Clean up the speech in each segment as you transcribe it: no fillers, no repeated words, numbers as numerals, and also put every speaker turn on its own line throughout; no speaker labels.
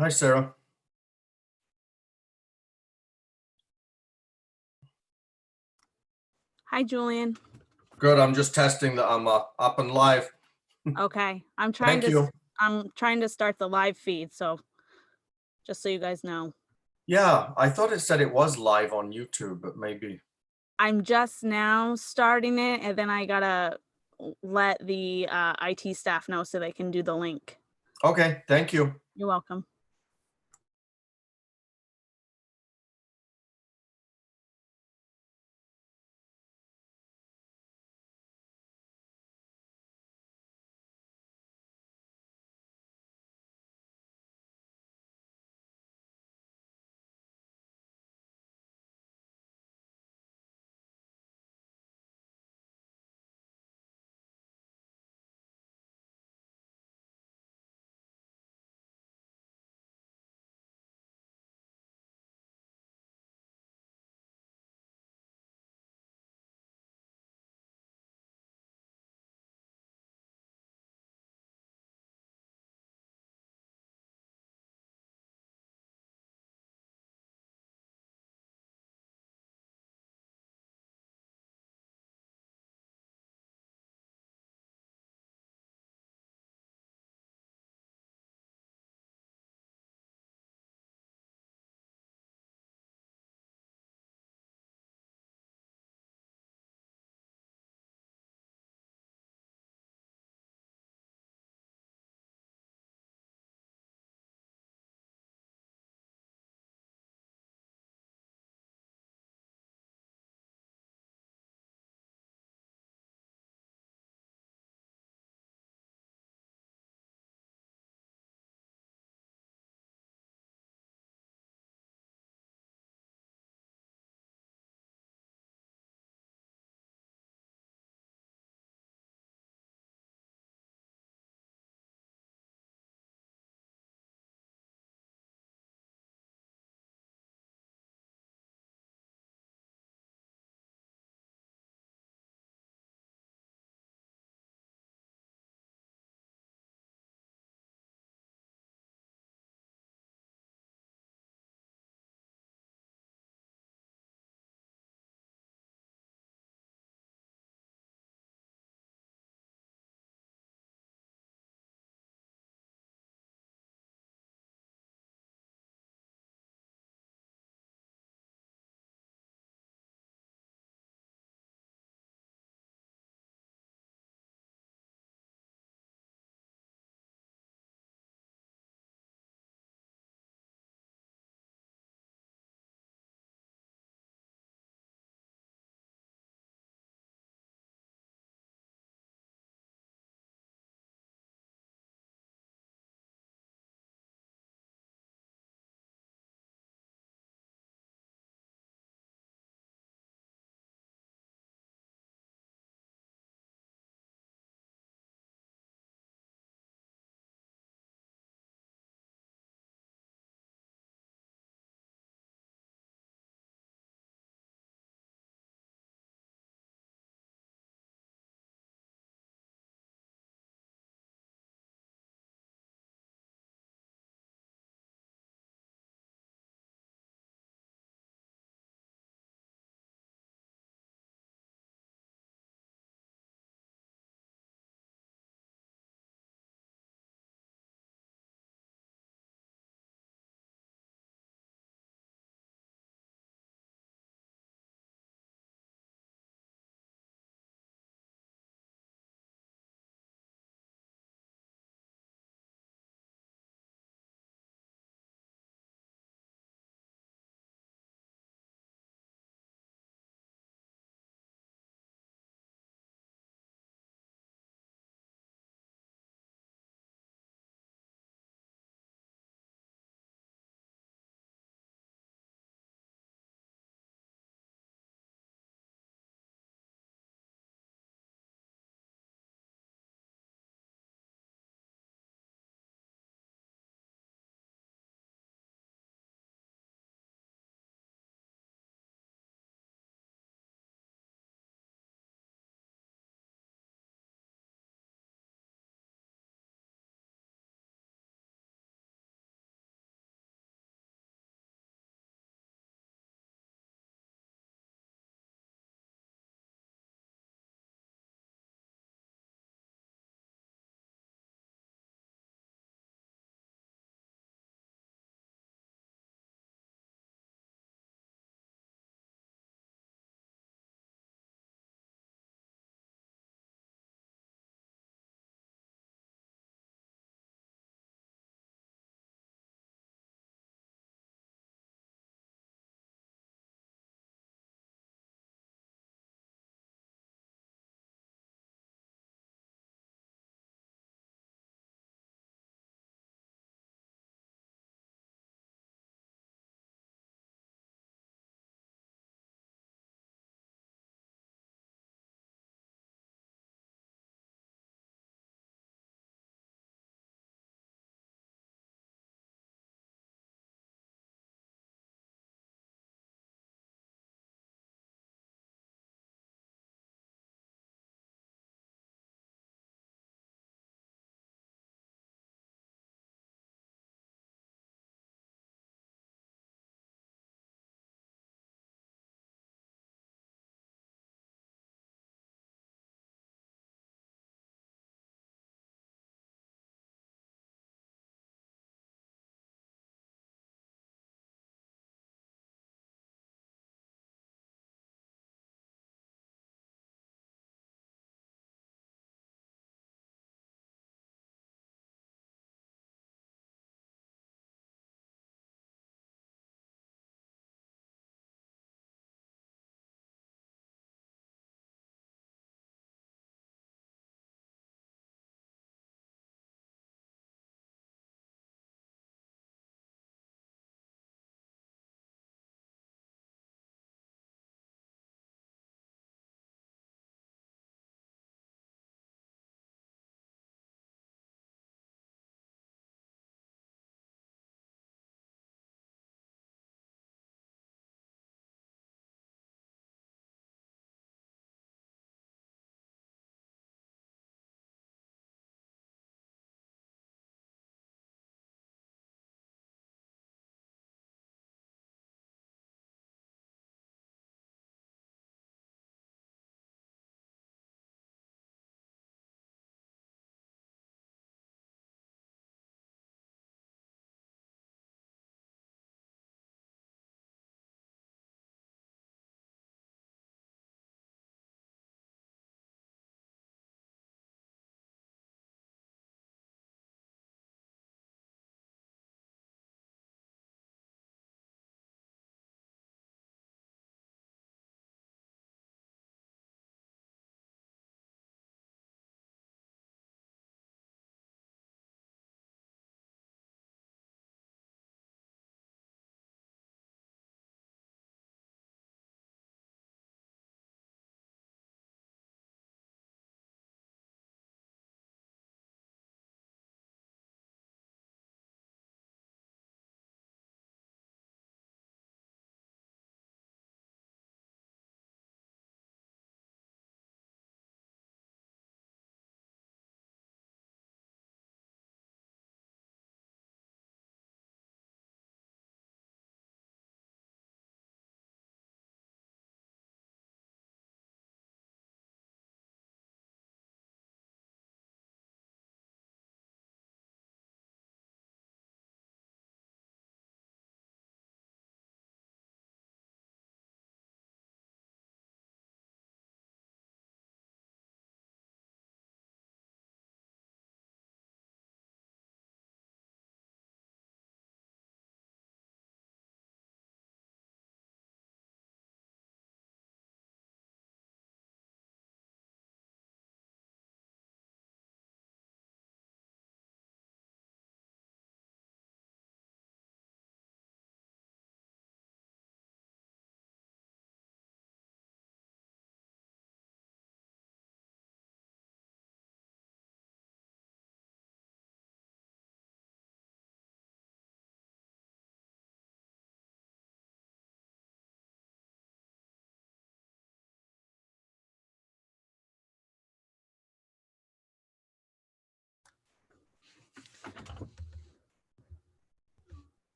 Hi, Sarah.
Hi, Julian.
Good. I'm just testing that I'm up and live.
Okay,
Thank you.
I'm trying to start the live feed, so just so you guys know.
Yeah, I thought it said it was live on YouTube, but maybe.
I'm just now starting it, and then I gotta let the IT staff know so they can do the link.
Okay, thank you.
You're welcome.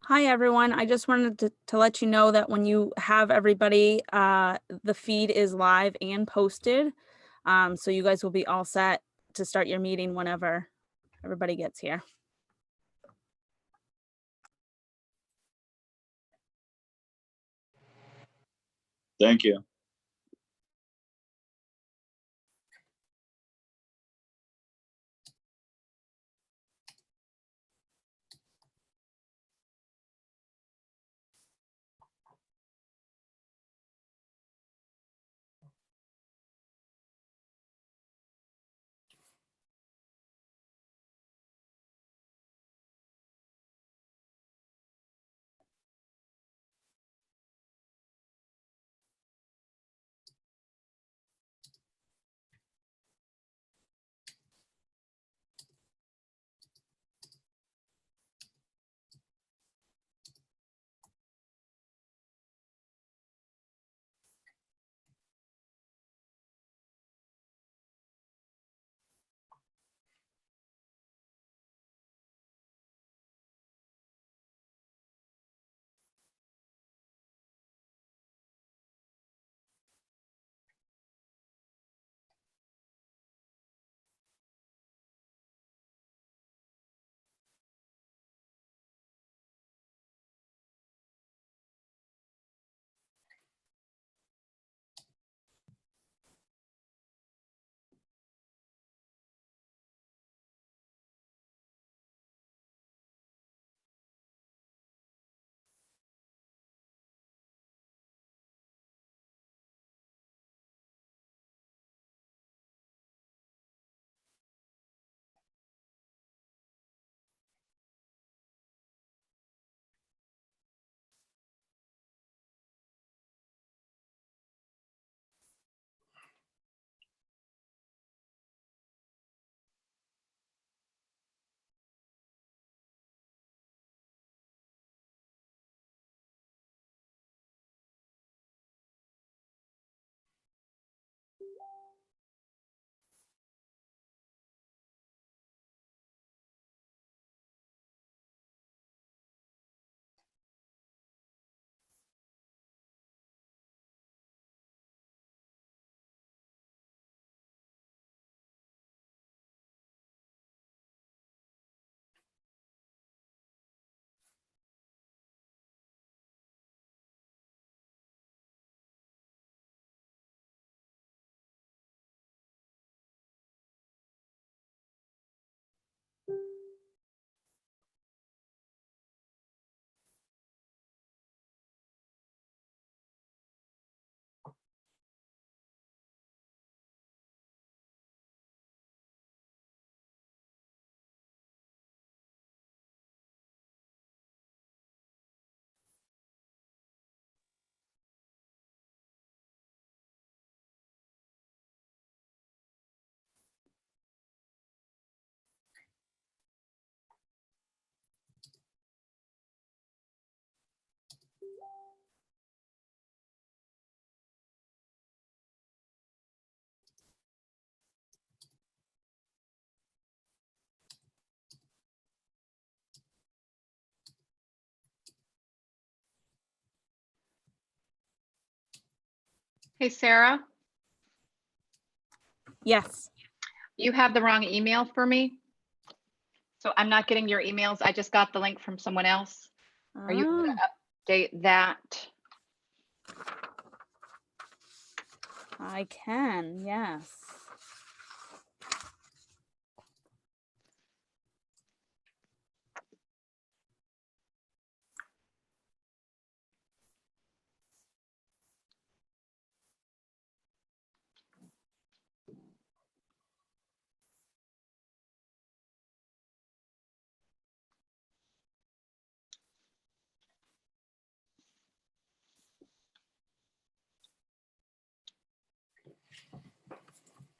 Hi, everyone. I just wanted to let you know that when you have everybody, the feed is live and posted. So you guys will be all set to start your meeting whenever everybody gets here.
Thank you.
Hey, Sarah,
Yes.
you have the wrong email for me. So I'm not getting your emails. I just got the link from someone else. Are you able
Ah,
to update that?
I can, yes.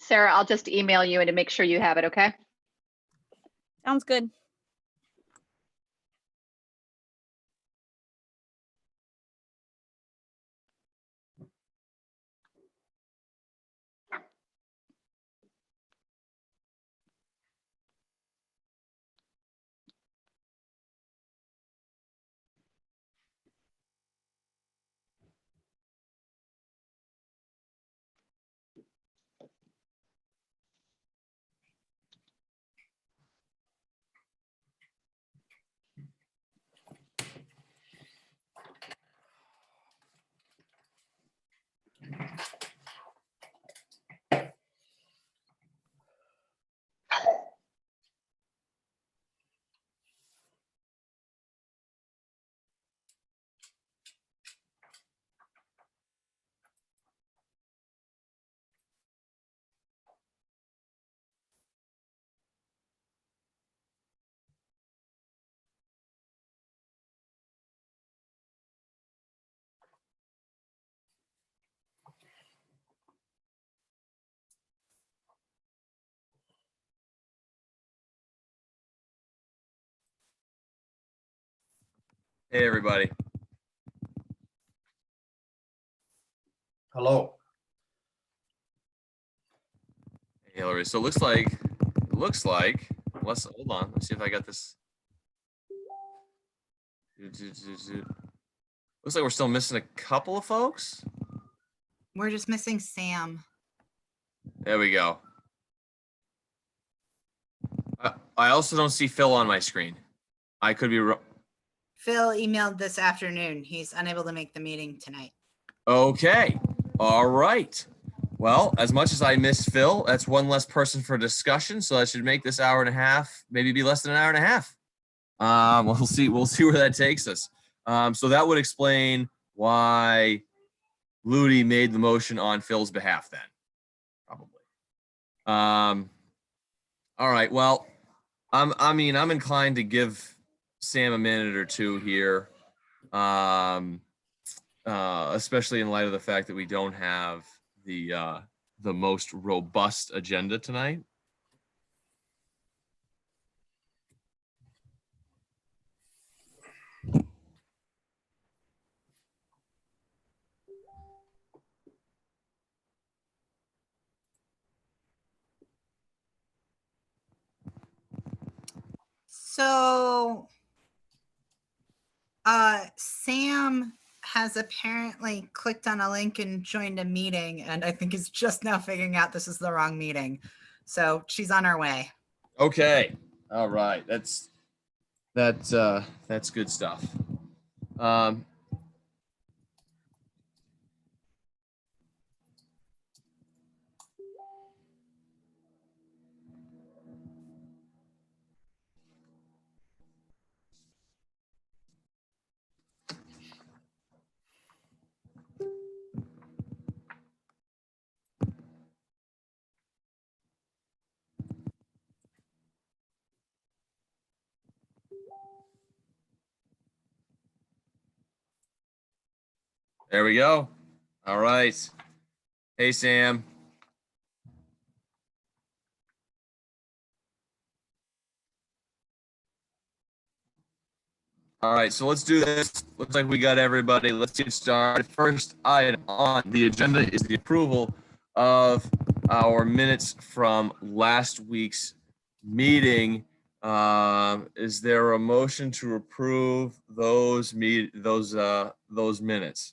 Sarah, I'll just email you and to make sure you have it, okay?
Sounds good.
Hey, everybody.
Hello.
Hey, Hillary. So it looks like, unless, hold on, let's see if I got this. Looks like we're still missing a couple of folks.
We're just missing Sam.
There we go. I also don't see Phil on my screen. I could be wrong.
Phil emailed this afternoon. He's unable to make the meeting tonight.
Okay. All right. Well, as much as I miss Phil, that's one less person for discussion. So that should make this hour and a half, maybe be less than an hour and a half. We'll see. We'll see where that takes us. So that would explain why Ludi made the motion on Phil's behalf then, probably. All right. Well, I'm inclined to give Sam a minute or two here, especially in light of the fact that we don't have the most robust agenda tonight.
So, Sam has apparently clicked on a link and joined a meeting, and I think is just now figuring out this is the wrong meeting. So she's on her way.
Okay. All right. That's good stuff. There we go. All right. Hey, Sam. All right, so let's do this. Looks like we got everybody. Let's get started. First item on the agenda is the approval of our minutes from last week's meeting. Is there a motion to approve those minutes?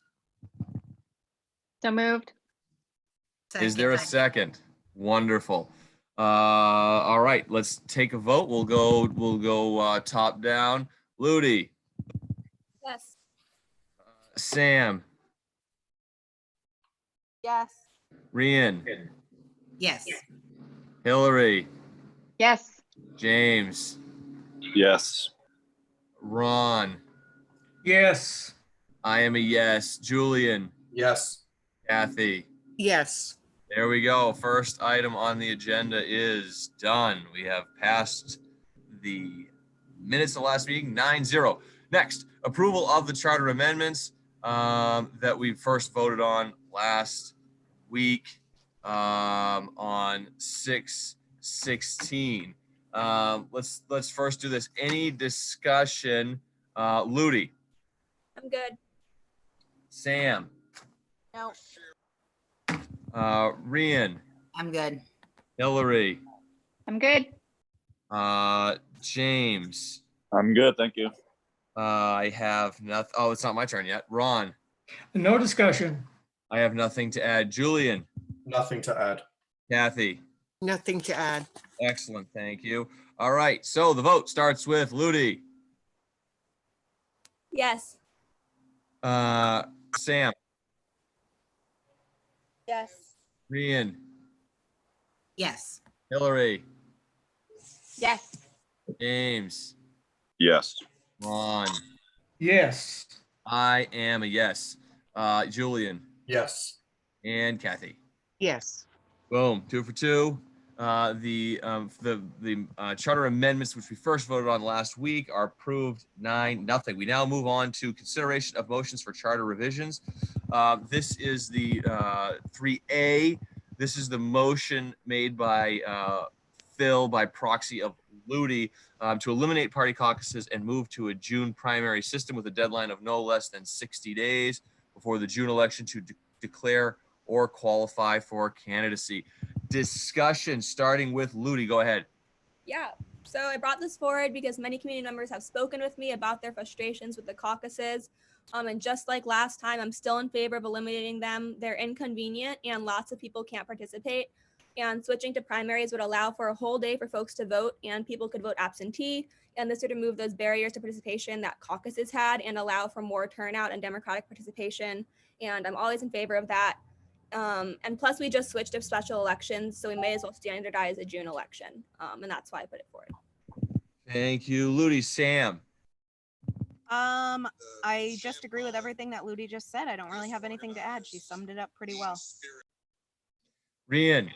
So moved.
Is there a second? Wonderful. All right, let's take a vote. We'll go top down. Ludi.
Yes.
Sam.
Yes.
Rian.
Yes.
Hillary.
Yes.
James.
Yes.
Ron.
Yes.
I am a yes. Julian.
Yes.
Kathy.
Yes.
There we go. First item on the agenda is done. We have passed the minutes of last meeting, 9-0. Next, approval of the charter amendments that we first voted on last week on 6/16. Let's first do this. Any discussion? Ludi.
I'm good.
Sam.
No.
Rian.
I'm good.
Hillary.
I'm good.
James.
I'm good, thank you.
I have nothing. Oh, it's not my turn yet. Ron.
No discussion.
I have nothing to add. Julian.
Nothing to add.
Kathy.
Nothing to add.
Excellent. Thank you. All right. So the vote starts with Ludi.
Yes.
Sam.
Yes.
Rian.
Yes.
Hillary.
Yes.
James.
Yes.
Ron.
Yes.
I am a yes. Julian
Yes.
and Kathy.
Yes.
Boom. 2 for 2. The charter amendments, which we first voted on last week, are approved 9-0. We now move on to consideration of motions for charter revisions. This is the 3A. This is the motion made by Phil by proxy of Ludi to eliminate party caucuses and move to a June primary system with a deadline of no less than 60 days before the June election to declare or qualify for candidacy. Discussion starting with Ludi. Go ahead.
Yeah, so I brought this forward because many community members have spoken with me about their frustrations with the caucuses. And just like last time, I'm still in favor of eliminating them. They're inconvenient and lots of people can't participate. And switching to primaries would allow for a whole day for folks to vote, and people could vote absentee. And this would remove those barriers to participation that caucuses had and allow for more turnout and democratic participation. And I'm always in favor of that. And plus, we just switched to special elections, so we may as well standardize a June election. And that's why I put it forward.
Thank you, Ludi. Sam.
I just agree with everything that Ludi just said. I don't really have anything to add. She summed it up pretty well.
Rian.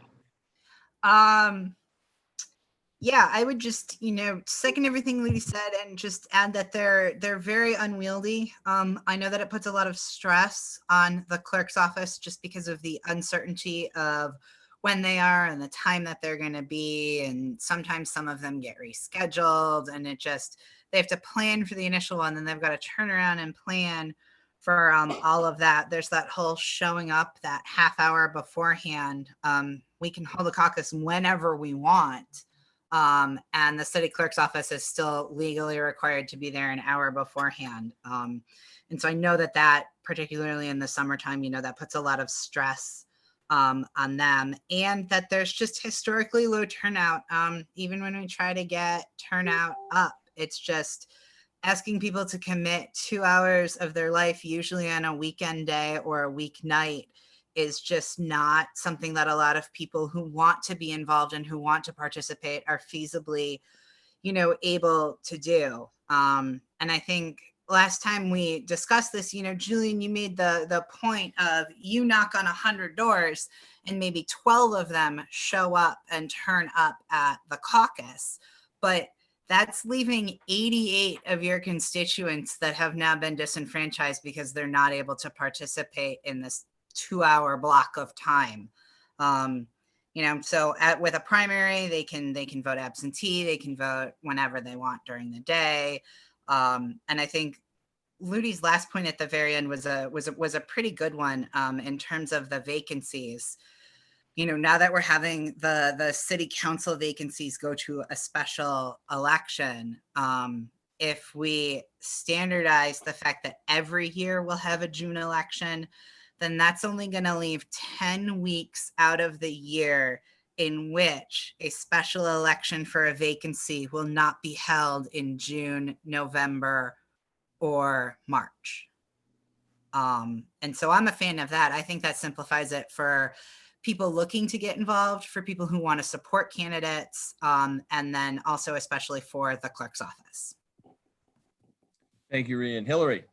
Yeah, I would just, second everything Ludi said and just add that they're very unwieldy. I know that it puts a lot of stress on the clerk's office just because of the uncertainty of when they are and the time that they're going to be. And sometimes some of them get rescheduled, and they have to plan for the initial one, then they've got to turn around and plan for all of that. There's that whole showing up that half hour beforehand. We can hold a caucus whenever we want. And the city clerk's office is still legally required to be there an hour beforehand. And so I know that particularly in the summertime, that puts a lot of stress on them, and that there's just historically low turnout. Even when we try to get turnout up, it's just asking people to commit 2 hours of their life, usually on a weekend day or a weeknight, is just not something that a lot of people who want to be involved and who want to participate are feasibly, able to do. And I think last time we discussed this, Julian, you made the point of you knock on 100 doors and maybe 12 of them show up and turn up at the caucus. But that's leaving 88 of your constituents that have now been disenfranchised because they're not able to participate in this 2-hour block of time. So with a primary, they can vote absentee, they can vote whenever they want during the day. And I think Ludi's last point at the very end was a pretty good one in terms of the vacancies. Now that we're having the city council vacancies go to a special election, if we standardize the fact that every year we'll have a June election, then that's only going to leave 10 weeks out of the year in which a special election for a vacancy will not be held in June, November, or March. And so I'm a fan of that. I think that simplifies it for people looking to get involved, for people who want to support candidates, and then also especially for the clerk's office.
Thank you, Rian. Hillary.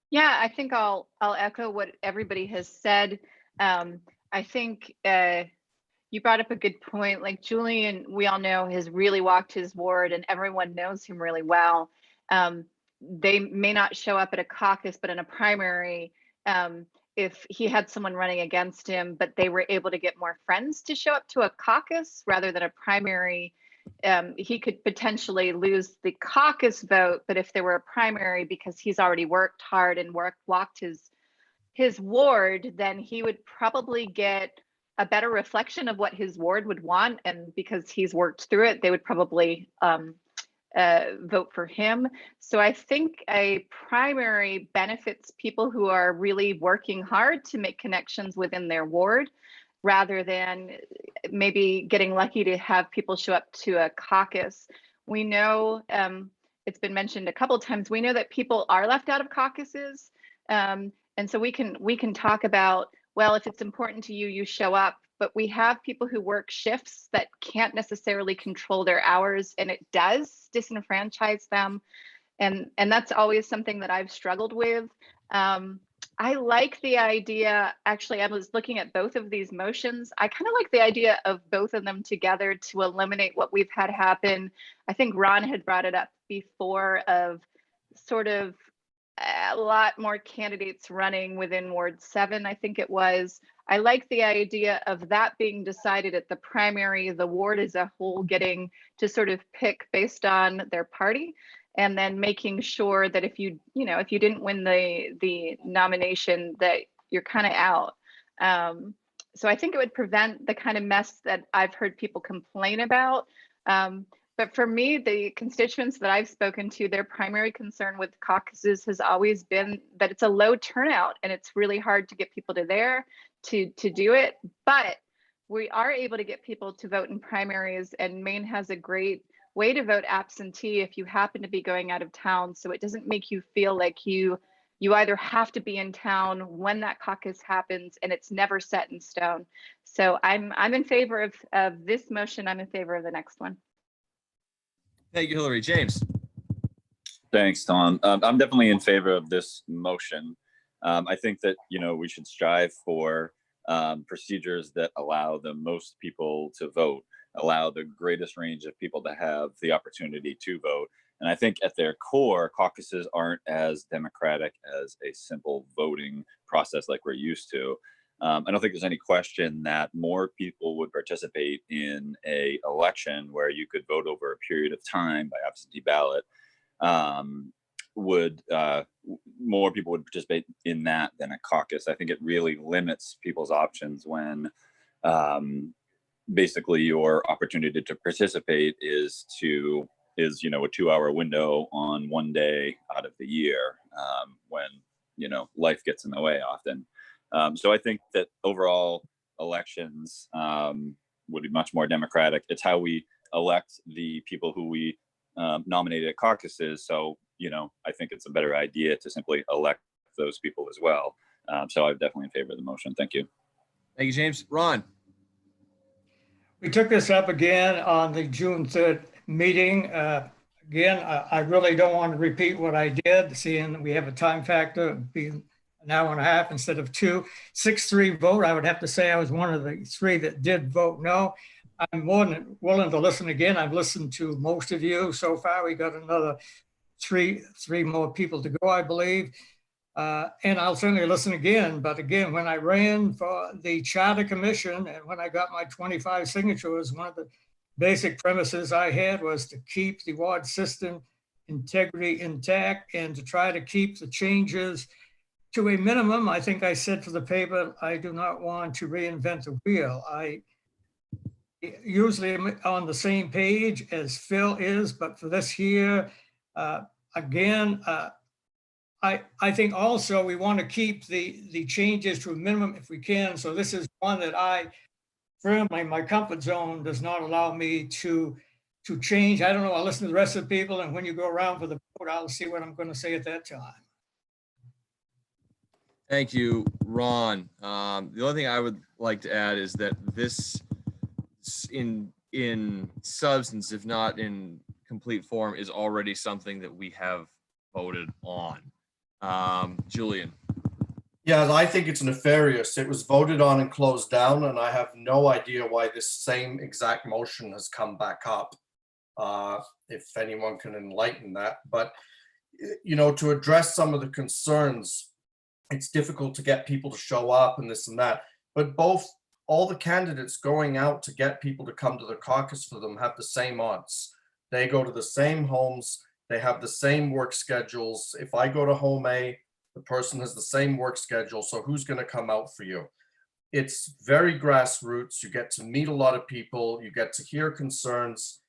Yeah, I think I'll echo what everybody has said. I think you brought up a good point. Like Julian, we all know, has really walked his ward, and everyone knows him really well. They may not show up at a caucus, but in a primary, if he had someone running against him, but they were able to get more friends to show up to a caucus rather than a primary, he could potentially lose the caucus vote. But if there were a primary, because he's already worked hard and walked his ward, then he would probably get a better reflection of what his ward would want. And because he's worked through it, they would probably vote for him. So I think a primary benefits people who are really working hard to make connections within their ward, rather than maybe getting lucky to have people show up to a caucus. We know, it's been mentioned a couple of times, we know that people are left out of caucuses. And so we can talk about, well, if it's important to you, you show up. But we have people who work shifts that can't necessarily control their hours, and it does disenfranchise them. And that's always something that I've struggled with. I like the idea, actually, I was looking at both of these motions. I kind of like the idea of both of them together to eliminate what we've had happen. I think Ron had brought it up before, of sort of a lot more candidates running within Ward 7, I think it was. I like the idea of that being decided at the primary, the ward as a whole getting to sort of pick based on their party, and then making sure that if you know, if you didn't win the nomination, that you're kind of out. So I think it would prevent the kind of mess that I've heard people complain about. But for me, the constituents that I've spoken to, their primary concern with caucuses has always been that it's a low turnout and it's really hard to get people to there to do it. But we are able to get people to vote in primaries, and Maine has a great way to vote absentee if you happen to be going out of town. So it doesn't make you feel like you either have to be in town when that caucus happens, and it's never set in stone. So I'm in favor of this motion. I'm in favor of the next one.
Thank you, Hillary. James.
Thanks, Tom. I'm definitely in favor of this motion. I think that, you know, we should strive for procedures that allow the most people to vote, allow the greatest range of people to have the opportunity to vote. And I think at their core, caucuses aren't as democratic as a simple voting process like we're used to. I don't think there's any question that more people would participate in a election where you could vote over a period of time by absentee ballot. More people would participate in that than a caucus. I think it really limits people's options when basically your opportunity to participate is you know, a 2-hour window on one day out of the year, when, you know, life gets in the way often. So I think that overall elections would be much more democratic. It's how we elect the people who we nominated at caucuses. So, you know, I think it's a better idea to simply elect those people as well. So I'm definitely in favor of the motion. Thank you.
Thank you, James. Ron.
We took this up again on the June 3rd meeting. Again, I really don't want to repeat what I did, seeing we have a time factor of being an hour and a half instead of 2. 6-3 vote. I would have to say I was one of the 3 that did vote no. I'm more than willing to listen again. I've listened to most of you so far. We got another three more people to go, I believe. And I'll certainly listen again. But again, when I ran for the Charter Commission and when I got my 25 signatures, one of the basic premises I had was to keep the ward system integrity intact and to try to keep the changes to a minimum. I think I said for the paper, I do not want to reinvent the wheel. I usually am on the same page as Phil is, but for this here, again, I think also we want to keep the changes to a minimum if we can. So this is one that I firmly, my comfort zone does not allow me to change. I don't know, I'll listen to the rest of the people, and when you go around for the vote, I'll see what I'm going to say at that time.
Thank you, Ron. The only thing I would like to add is that this, in substance, if not in complete form, is already something that we have voted on. Julian.
Yeah, I think it's nefarious. It was voted on and closed down, and I have no idea why this same exact motion has come back up. If anyone can enlighten that. But, you know, to address some of the concerns, it's difficult to get people to show up and this and that. But all the candidates going out to get people to come to the caucus for them have the same odds. They go to the same homes. They have the same work schedules. If I go to home A, the person has the same work schedule. So who's going to come out for you? It's very grassroots. You get to meet a lot of people. You get to hear concerns.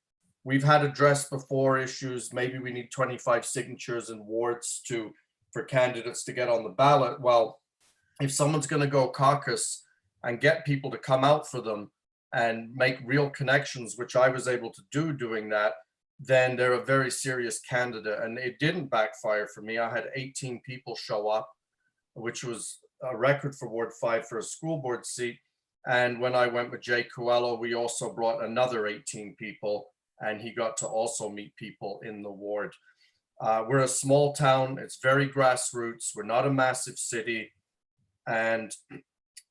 We've had addressed before issues. Maybe we need 25 signatures in wards for candidates to get on the ballot. Well, if someone's going to go caucus and get people to come out for them and make real connections, which I was able to do doing that, then they're a very serious candidate. And it didn't backfire for me. I had 18 people show up, which was a record for Ward 5 for a school board seat. And when I went with Jay Coelho, we also brought another 18 people, and he got to also meet people in the ward. We're a small town. It's very grassroots. We're not a massive city. And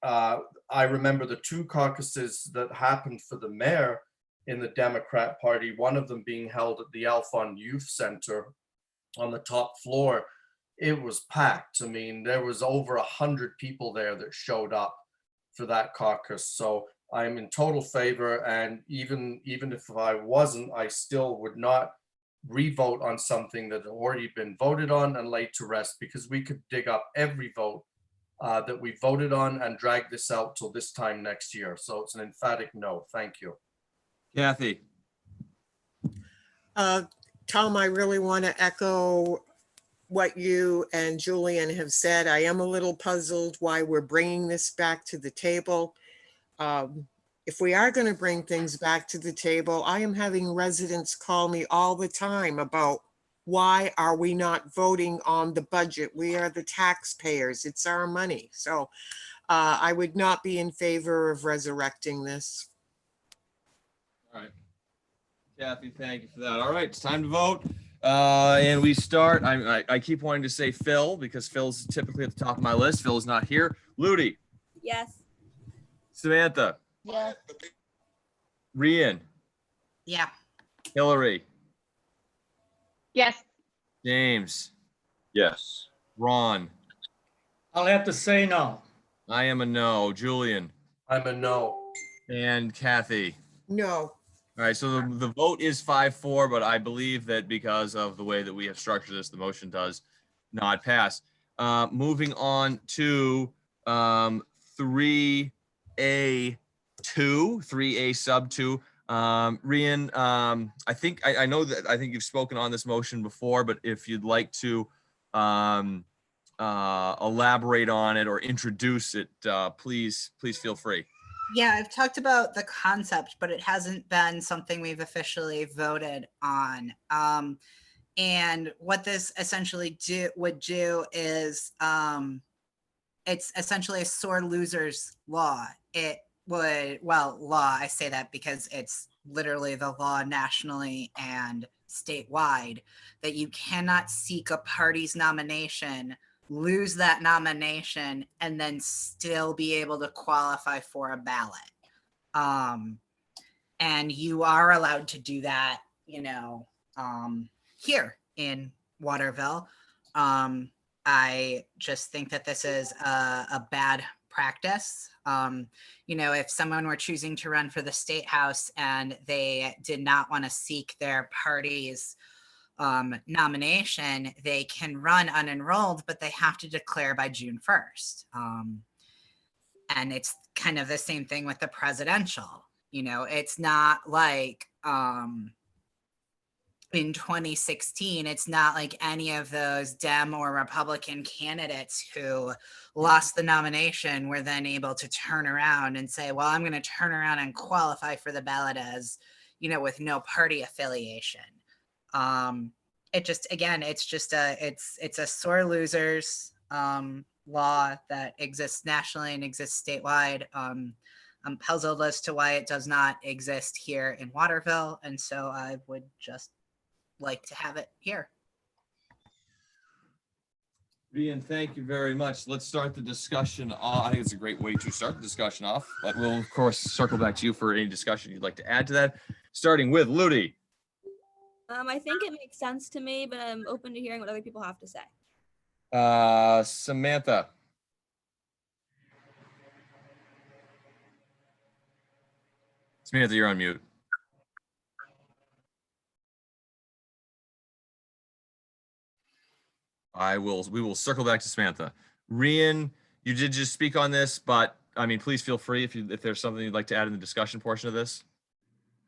I remember the 2 caucuses that happened for the mayor in the Democrat Party, one of them being held at the Alphon Youth Center on the top floor. it was packed. I mean, there was over 100 people there that showed up for that caucus. So I'm in total favor. And even if I wasn't, I still would not re-vote on something that had already been voted on and laid to rest, because we could dig up every vote that we voted on and drag this out till this time next year. So it's an emphatic no. Thank you.
Kathy.
Tom, I really want to echo what you and Julian have said. I am a little puzzled why we're bringing this back to the table. If we are going to bring things back to the table, I am having residents call me all the time about why are we not voting on the budget? We are the taxpayers. It's our money. So I would not be in favor of resurrecting this.
All right. Kathy, thank you for that. All right, it's time to vote. And we start, I keep wanting to say Phil because Phil's typically at the top of my list. Phil is not here. Ludi,
Yes.
Samantha,
Yes.
Rian,
Yeah.
Hillary,
Yes.
James,
Yes.
Ron.
I'll have to say no.
I am a no. Julian
I'm a no.
and Kathy.
No.
All right, so the vote is 5-4, but I believe that because of the way that we have structured this, the motion does not pass. Moving on to 3A2, 3A sub 2. Rian, I think I know that I think you've spoken on this motion before, but if you'd like to elaborate on it or introduce it, please feel free.
Yeah, I've talked about the concept, but it hasn't been something we've officially voted on. And what this essentially would do is it's essentially a sore loser's law. It would, well, law, I say that because it's literally the law nationally and statewide, that you cannot seek a party's nomination, lose that nomination, and then still be able to qualify for a ballot. And you are allowed to do that, you know, here in Waterville. I just think that this is a bad practice. You know, if someone were choosing to run for the state house and they did not want to seek their party's nomination, they can run unenrolled, but they have to declare by June 1st. And it's kind of the same thing with the presidential. You know, it's not like in 2016, it's not like any of those Dem or Republican candidates who lost the nomination were then able to turn around and say, well, I'm going to turn around and qualify for the ballot as, you know, with no party affiliation. It just, again, it's just it's a sore losers law that exists nationally and exists statewide. I'm puzzled as to why it does not exist here in Waterville. And so I would just like to have it here.
Rian, thank you very much. Let's start the discussion off. I think it's a great way to start the discussion off, but we'll of course circle back to you for any discussion you'd like to add to that. Starting with Ludi.
I think it makes sense to me, but I'm open to hearing what other people have to say.
Samantha. Samantha, you're on mute. We will circle back to Samantha. Rian, you did just speak on this, but I mean, please feel free if there's something you'd like to add in the discussion portion of this.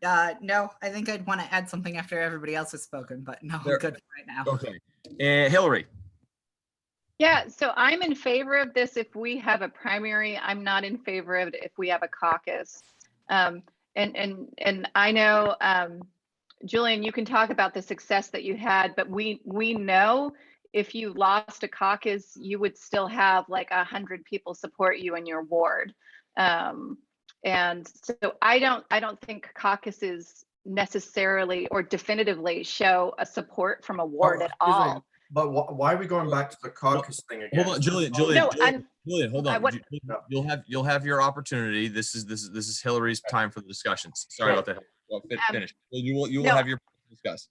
No, I think I'd want to add something after everybody else has spoken, but no,
There-
I'm good for right now.
Okay. And Hillary.
Yeah, so I'm in favor of this if we have a primary. I'm not in favor of it if we have a caucus. And I know, Julian, you can talk about the success that you had, but we know if you lost a caucus, you would still have like 100 people support you in your ward. And so I don't think caucuses necessarily or definitively show a support from a ward at
excuse me,
all.
But why are we going back to the caucus thing again?
Hold on, Julian,
No,
hold on.
what-
You'll have your opportunity. This is Hillary's time for the discussions. Sorry about that. Well, finish. You will
no.
have your discuss.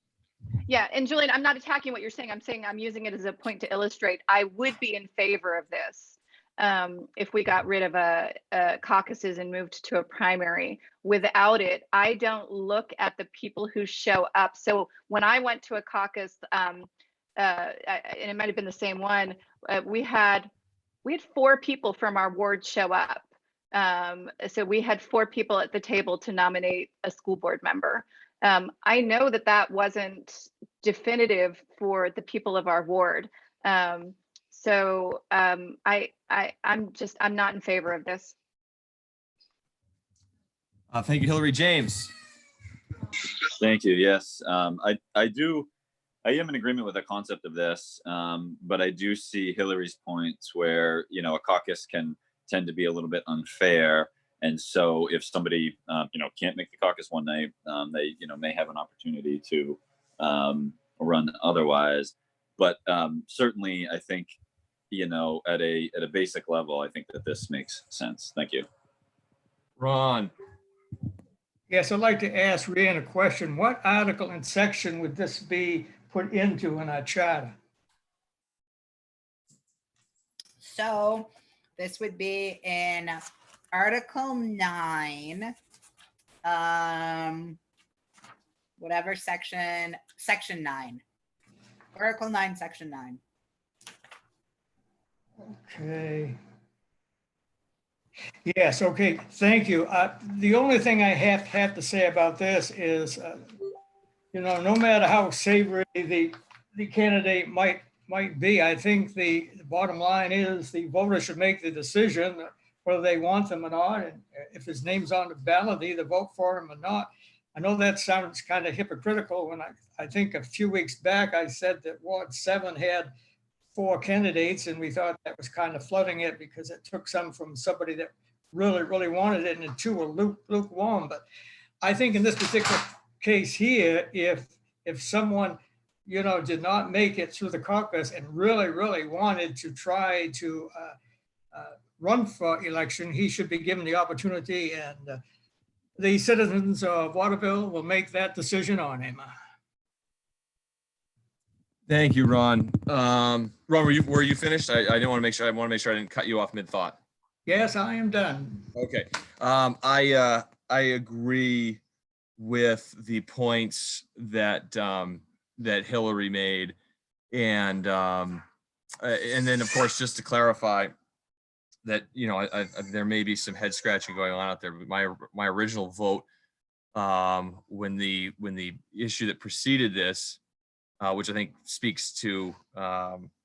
Yeah, and Julian, I'm not attacking what you're saying. I'm saying I'm using it as a point to illustrate. I would be in favor of this if we got rid of a caucuses and moved to a primary. Without it, I don't look at the people who show up. So when I went to a caucus, and it might have been the same one, we had 4 people from our ward show up. So we had 4 people at the table to nominate a school board member. I know that that wasn't definitive for the people of our ward. I'm not in favor of this.
Thank you, Hillary. James.
Thank you. Yes, I am in agreement with the concept of this, but I do see Hillary's points where, you know, a caucus can tend to be a little bit unfair. And so if somebody, you know, can't make the caucus one night, they, you know, may have an opportunity to run otherwise. But certainly, I think, you know, at a basic level, I think that this makes sense. Thank you.
Ron.
Yes, I'd like to ask Rhiannon a question. What article and section would this be put into in our charter?
So this would be in Article 9, whatever section 9. Article 9, Section 9.
Okay. Yes, okay, thank you. The only thing I have to say about this is, you know, no matter how savory the candidate might be, I think the bottom line is the voters should make the decision whether they want them or not. And if his name's on the ballot, they either vote for him or not. I know that sounds kind of hypocritical when I think a few weeks back, I said that Ward 7 had 4 candidates, and we thought that was kind of flooding it because it took some from somebody that really, really wanted it, and the 2 were lukewarm. But I think in this particular case here, if someone, you know, did not make it through the caucus and really, really wanted to try to run for election, he should be given the opportunity, and the citizens of Waterville will make that decision on him.
Thank you, Ron. Ron, were you finished? I didn't want to make sure. I want to make sure I didn't cut you off mid-thought.
Yes, I am done.
Okay. I agree with the points that that Hillary made, and then of course just to clarify that, you know, there may be some head scratching going on out there. But my original vote when the issue that preceded this, which I think speaks to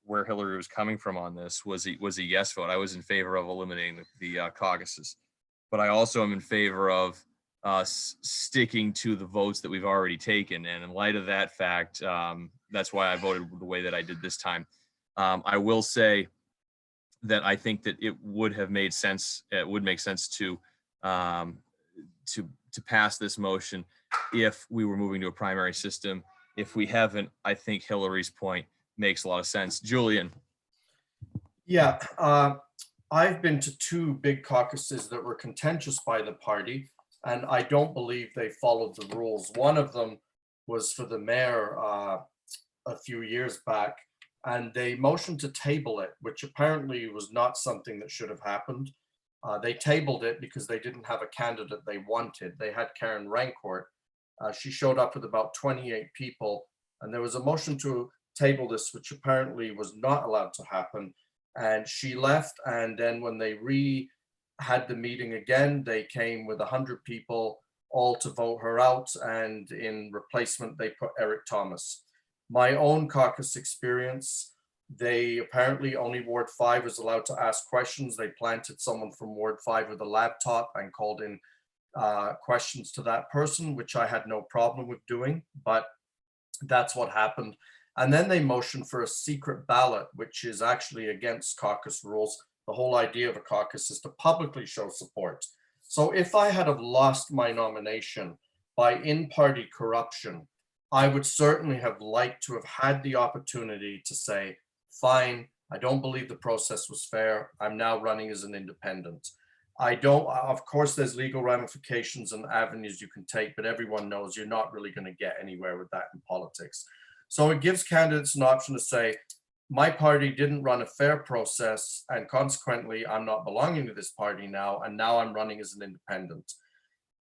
where Hillary was coming from on this, was a yes vote. I was in favor of eliminating the caucuses, but I also am in favor of sticking to the votes that we've already taken. And in light of that fact, that's why I voted the way that I did this time. I will say that I think that it would have made sense. It would make sense to pass this motion if we were moving to a primary system. If we haven't, I think Hillary's point makes a lot of sense. Julian.
Yeah, I've been to 2 big caucuses that were contentious by the party, and I don't believe they followed the rules. One of them was for the mayor a few years back, and they motioned to table it, which apparently was not something that should have happened. They tabled it because they didn't have a candidate they wanted. They had Karen Rancourt. She showed up with about 28 people, and there was a motion to table this, which apparently was not allowed to happen. And she left, and then when they had the meeting again, they came with 100 people all to vote her out, and in replacement, they put Eric Thomas. My own caucus experience, they apparently only Ward 5 was allowed to ask questions. They planted someone from Ward 5 with a laptop and called in questions to that person, which I had no problem with doing, but that's what happened. And then they motioned for a secret ballot, which is actually against caucus rules. The whole idea of a caucus is to publicly show support. So if I had have lost my nomination by in-party corruption, I would certainly have liked to have had the opportunity to say, fine, I don't believe the process was fair. I'm now running as an independent. I don't, of course, there's legal ramifications and avenues you can take, but everyone knows you're not really going to get anywhere with that in politics. So it gives candidates an option to say, my party didn't run a fair process, and consequently, I'm not belonging to this party now, and now I'm running as an independent.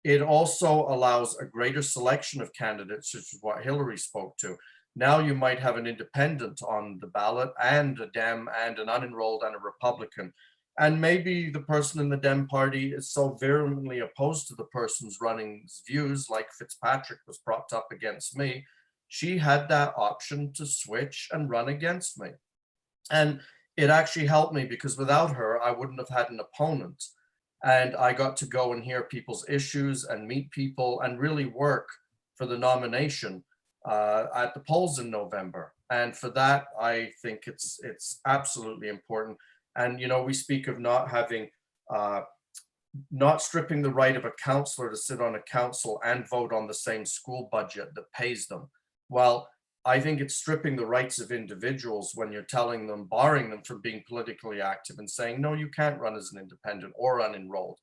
It also allows a greater selection of candidates, which is what Hillary spoke to. Now you might have an independent on the ballot and a Dem and an unenrolled and a Republican. And maybe the person in the Dem party is so virulently opposed to the person's running's views, like Fitzpatrick was propped up against me, she had that option to switch and run against me. And it actually helped me because without her, I wouldn't have had an opponent. And I got to go and hear people's issues and meet people and really work for the nomination at the polls in November. And for that, I think it's absolutely important. And, you know, we speak of not having, not stripping the right of a counselor to sit on a council and vote on the same school budget that pays them. Well, I think it's stripping the rights of individuals when you're telling them, barring them from being politically active and saying, no, you can't run as an independent or unenrolled.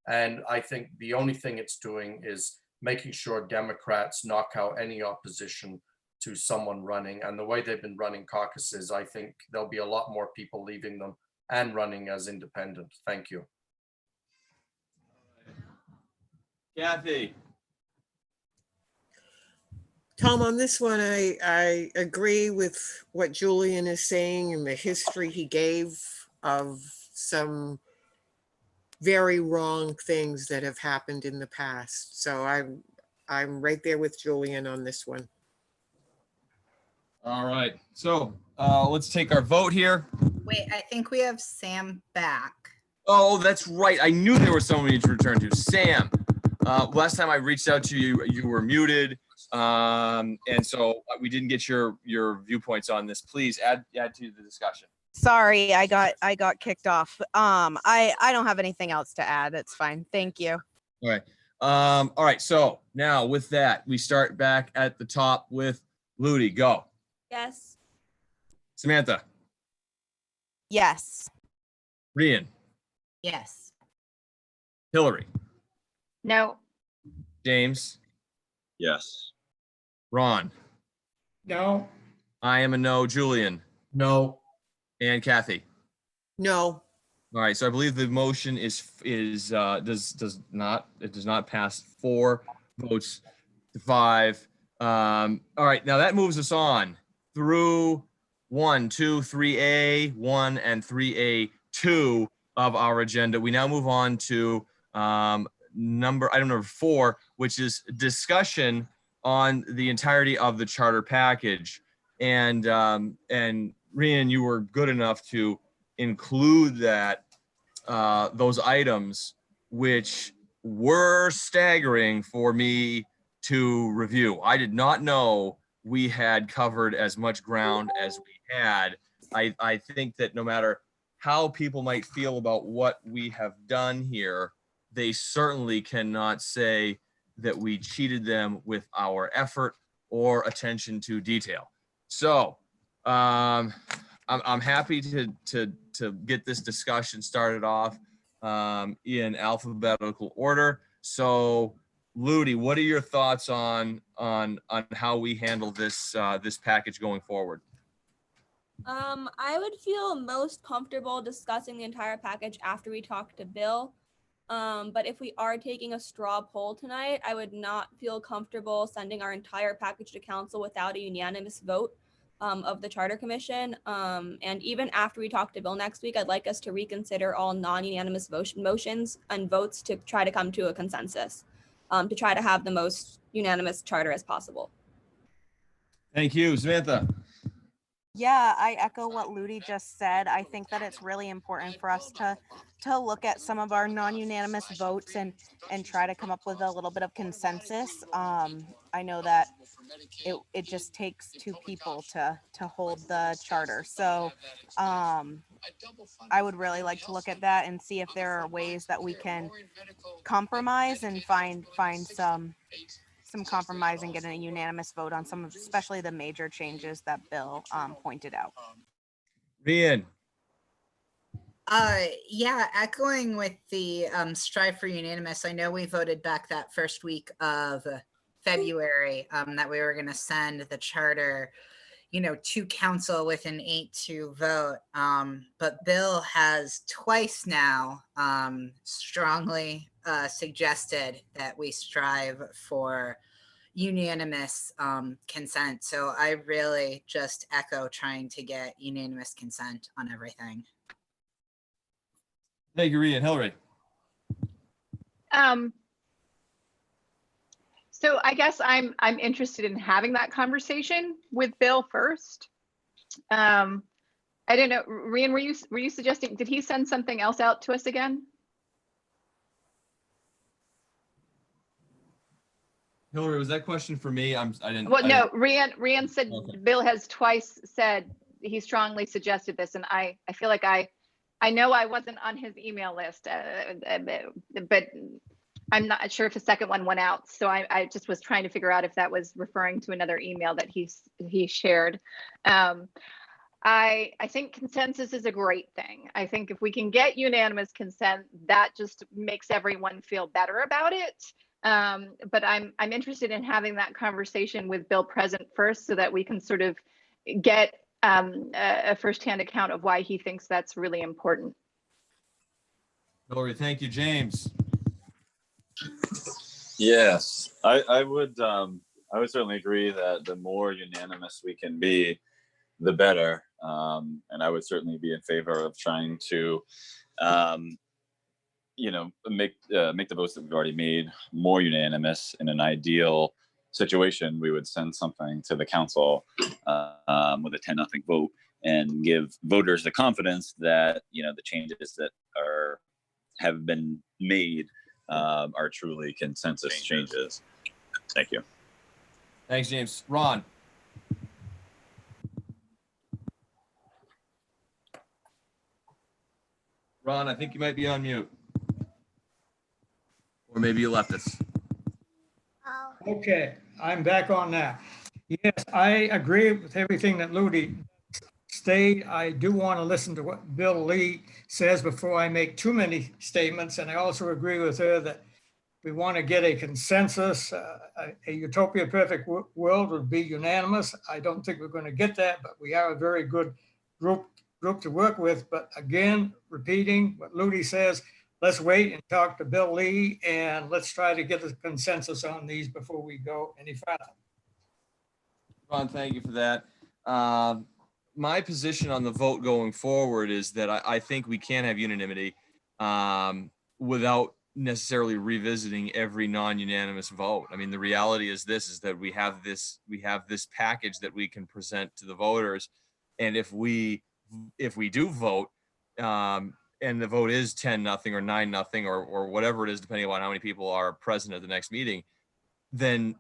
And I think the only thing it's doing is making sure Democrats knock out any opposition to someone running. And the way they've been running caucuses, I think there'll be a lot more people leaving them and running as independent. Thank you.
Kathy.
Tom, on this one, I agree with what Julian is saying and the history he gave of some very wrong things that have happened in the past. So I'm right there with Julian on this one.
All right. So let's take our vote here.
Wait, I think we have Sam back.
Oh, that's right. I knew there was someone we need to return to. Sam, last time I reached out to you, you were muted. And so we didn't get your viewpoints on this. Please add to the discussion.
Sorry, I got kicked off. I don't have anything else to add. It's fine. Thank you.
All right. All right. So now with that, we start back at the top with Ludi. Go.
Yes.
Samantha.
Yes.
Rian.
Yes.
Hillary.
No.
James.
Yes.
Ron.
No,
I am a no. Julian.
No.
And Kathy.
No.
All right. So I believe the motion does not pass 4 votes to 5. All right. Now that moves us on through 1, 2, 3A, 1 and 3A, 2 of our agenda. We now move on to item number 4, which is discussion on the entirety of the charter package. And Rian, you were good enough to include that those items, which were staggering for me to review. I did not know we had covered as much ground as we had. I think that no matter how people might feel about what we have done here, they certainly cannot say that we cheated them with our effort or attention to detail. So I'm happy to get this discussion started off in alphabetical order. So Ludi, what are your thoughts on how we handle this package going forward?
I would feel most comfortable discussing the entire package after we talk to Bill. But if we are taking a straw poll tonight, I would not feel comfortable sending our entire package to council without a unanimous vote of the Charter Commission. And even after we talk to Bill next week, I'd like us to reconsider all non-unanimous motions and votes to try to come to a consensus, to try to have the most unanimous charter as possible.
Thank you, Samantha.
Yeah, I echo what Ludi just said. I think that it's really important for us to look at some of our non-unanimous votes and try to come up with a little bit of consensus. I know that it just takes 2 people to hold the charter. So I would really like to look at that and see if there are ways that we can compromise and find some compromise and get a unanimous vote on some of, especially the major changes that Bill pointed out.
Rian.
Yeah, echoing with the strive for unanimous. I know we voted back that first week of February that we were going to send the charter, to council with an 8-2 vote. But Bill has twice now strongly suggested that we strive for unanimous consent. So I really just echo trying to get unanimous consent on everything.
Thank you, Rhea and Hillary.
So I guess I'm interested in having that conversation with Bill first. I don't know, Rhian, were you suggesting, did he send something else out to us again?
Hillary, was that question for me? I didn't.
Well, no, Rhian said
Okay.
Bill has twice said he strongly suggested this, and I feel like I know I wasn't on his email list, but I'm not sure if the second one went out. So I just was trying to figure out if that was referring to another email that he shared. I think consensus is a great thing. I think if we can get unanimous consent, that just makes everyone feel better about it. But I'm interested in having that conversation with Bill present first, so that we can sort of get a firsthand account of why he thinks that's really important.
Hillary, thank you, James.
Yes, I would certainly agree that the more unanimous we can be, the better. And I would certainly be in favor of trying to, make the votes that we've already made more unanimous. In an ideal situation, we would send something to the council with a 10-0 vote and give voters the confidence that, the changes that have been made are truly consensus changes. Thank you.
Thanks, James. Ron. Ron, I think you might be on mute. Or maybe you left us.
Okay, I'm back on now. Yes, I agree with everything that Ludi stated. I do want to listen to what Bill Lee says before I make too many statements. And I also agree with her that we want to get a consensus. A utopia perfect world would be unanimous. I don't think we're going to get that, but we are a very good group to work with. But again, repeating what Ludi says, let's wait and talk to Bill Lee, and let's try to get a consensus on these before we go any further.
Ron, thank you for that. My position on the vote going forward is that I think we can have unanimity without necessarily revisiting every non-unanimous vote. I mean, the reality is that we have this package that we can present to the voters, and if we do vote, and the vote is 10-0 or 9-0 or whatever it is, depending on how many people are present at the next meeting, then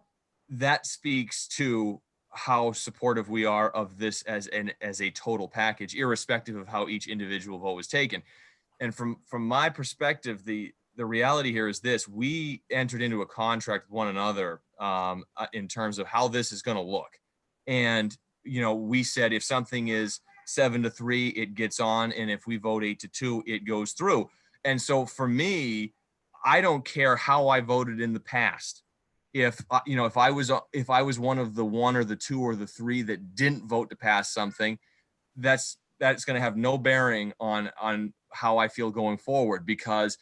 that speaks to how supportive we are of this as a total package, irrespective of how each individual vote was taken. And from my perspective, the reality here is this: we entered into a contract with one another in terms of how this is going to look. And, we said if something is 7-3, it gets on. And if we vote 8-2, it goes through. And so for me, I don't care how I voted in the past. If I was one of the 1 or the 2 or the 3 that didn't vote to pass something, that's going to have no bearing on how I feel going forward, because,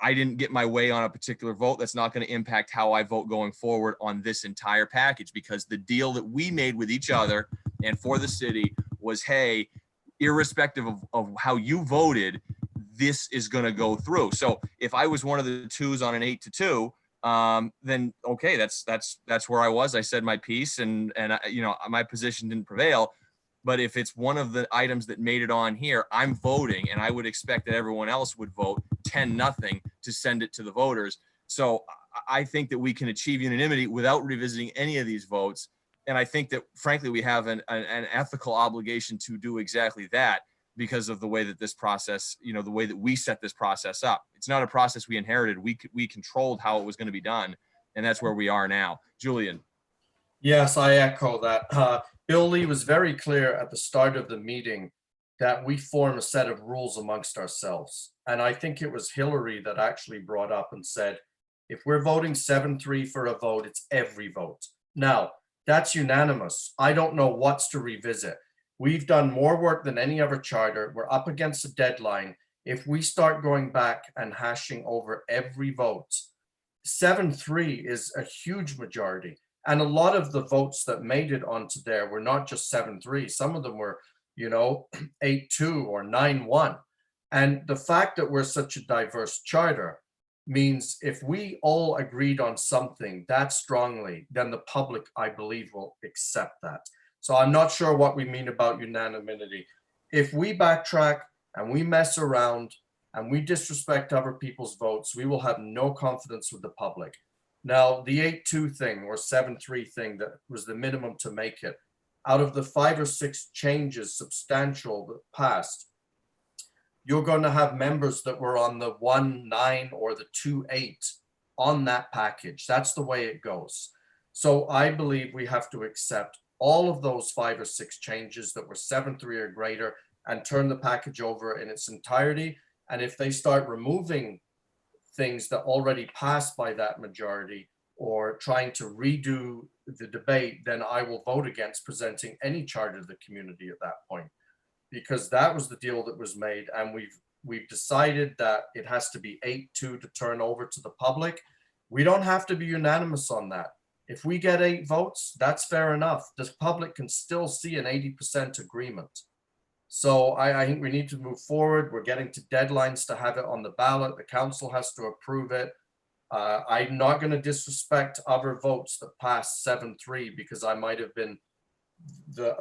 I didn't get my way on a particular vote. That's not going to impact how I vote going forward on this entire package, because the deal that we made with each other and for the city was, hey, irrespective of how you voted, this is going to go through. So if I was one of the 2s on an 8-2, then okay, that's where I was. I said my piece, and my position didn't prevail. But if it's one of the items that made it on here, I'm voting, and I would expect that everyone else would vote 10-0 to send it to the voters. So I think that we can achieve unanimity without revisiting any of these votes. And I think that, frankly, we have an ethical obligation to do exactly that, because of the way that this process, the way that we set this process up. It's not a process we inherited. We controlled how it was going to be done, and that's where we are now. Julian.
Yes, I echo that. Bill Lee was very clear at the start of the meeting that we form a set of rules amongst ourselves. And I think it was Hillary that actually brought up and said, if we're voting 7-3 for a vote, it's every vote. Now, that's unanimous. I don't know what's to revisit. We've done more work than any other charter. We're up against a deadline. If we start going back and hashing over every vote, 7-3 is a huge majority. And a lot of the votes that made it onto there were not just 7-3. Some of them were, 8-2 or 9-1. And the fact that we're such a diverse charter means if we all agreed on something that strongly, then the public, I believe, will accept that. So I'm not sure what we mean about unanimity. If we backtrack and we mess around and we disrespect other people's votes, we will have no confidence with the public. Now, the 8-2 thing or 7-3 thing that was the minimum to make it, out of the 5 or 6 changes substantial that passed, you're going to have members that were on the 1-9 or the 2-8 on that package. That's the way it goes. So I believe we have to accept all of those 5 or 6 changes that were 7-3 or greater and turn the package over in its entirety. And if they start removing things that already passed by that majority or trying to redo the debate, then I will vote against presenting any charter to the community at that point, because that was the deal that was made. And we've decided that it has to be 8-2 to turn over to the public. We don't have to be unanimous on that. If we get 8 votes, that's fair enough. The public can still see an 80% agreement. So I think we need to move forward. We're getting to deadlines to have it on the ballot. The council has to approve it. I'm not going to disrespect other votes that passed 7-3 because I might have been the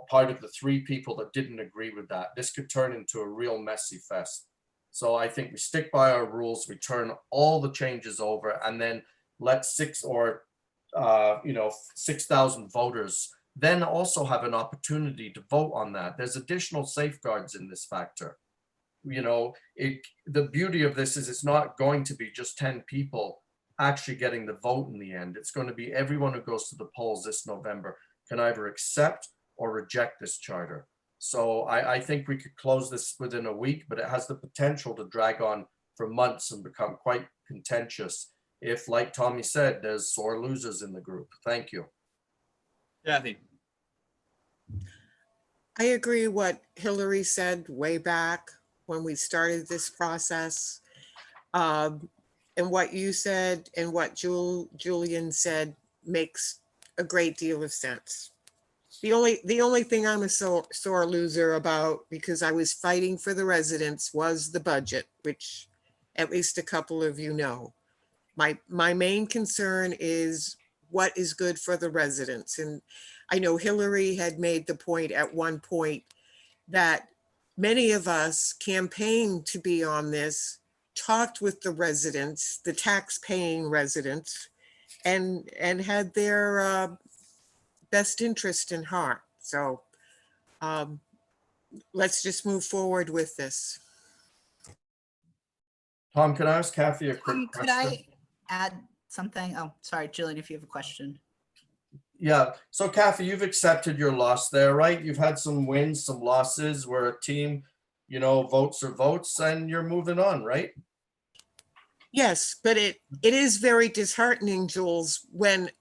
part of the 3 people that didn't agree with that. This could turn into a real messy fest. So I think we stick by our rules. We turn all the changes over and then let 6,000 voters then also have an opportunity to vote on that. There's additional safeguards in this factor. The beauty of this is it's not going to be just 10 people actually getting the vote in the end. It's going to be everyone who goes to the polls this November can either accept or reject this charter. So I think we could close this within a week, but it has the potential to drag on for months and become quite contentious if, like Tommy said, there's sore losers in the group. Thank you.
Kathy.
I agree what Hillary said way back when we started this process. And what you said and what Julian said makes a great deal of sense. The only thing I'm a sore loser about, because I was fighting for the residents, was the budget, which at least a couple of you know. My main concern is what is good for the residents. And I know Hillary had made the point at one point that many of us campaigned to be on this, talked with the residents, the tax-paying residents, and had their best interest in heart. So let's just move forward with this.
Tom, can I ask Kathy a quick
Could
question?
I add something? Oh, sorry, Jillian, if you have a question.
Yeah, so Kathy, you've accepted your loss there, right? You've had some wins, some losses. We're a team, votes are votes, and you're moving on, right?
Yes, but it is very disheartening, Jules, when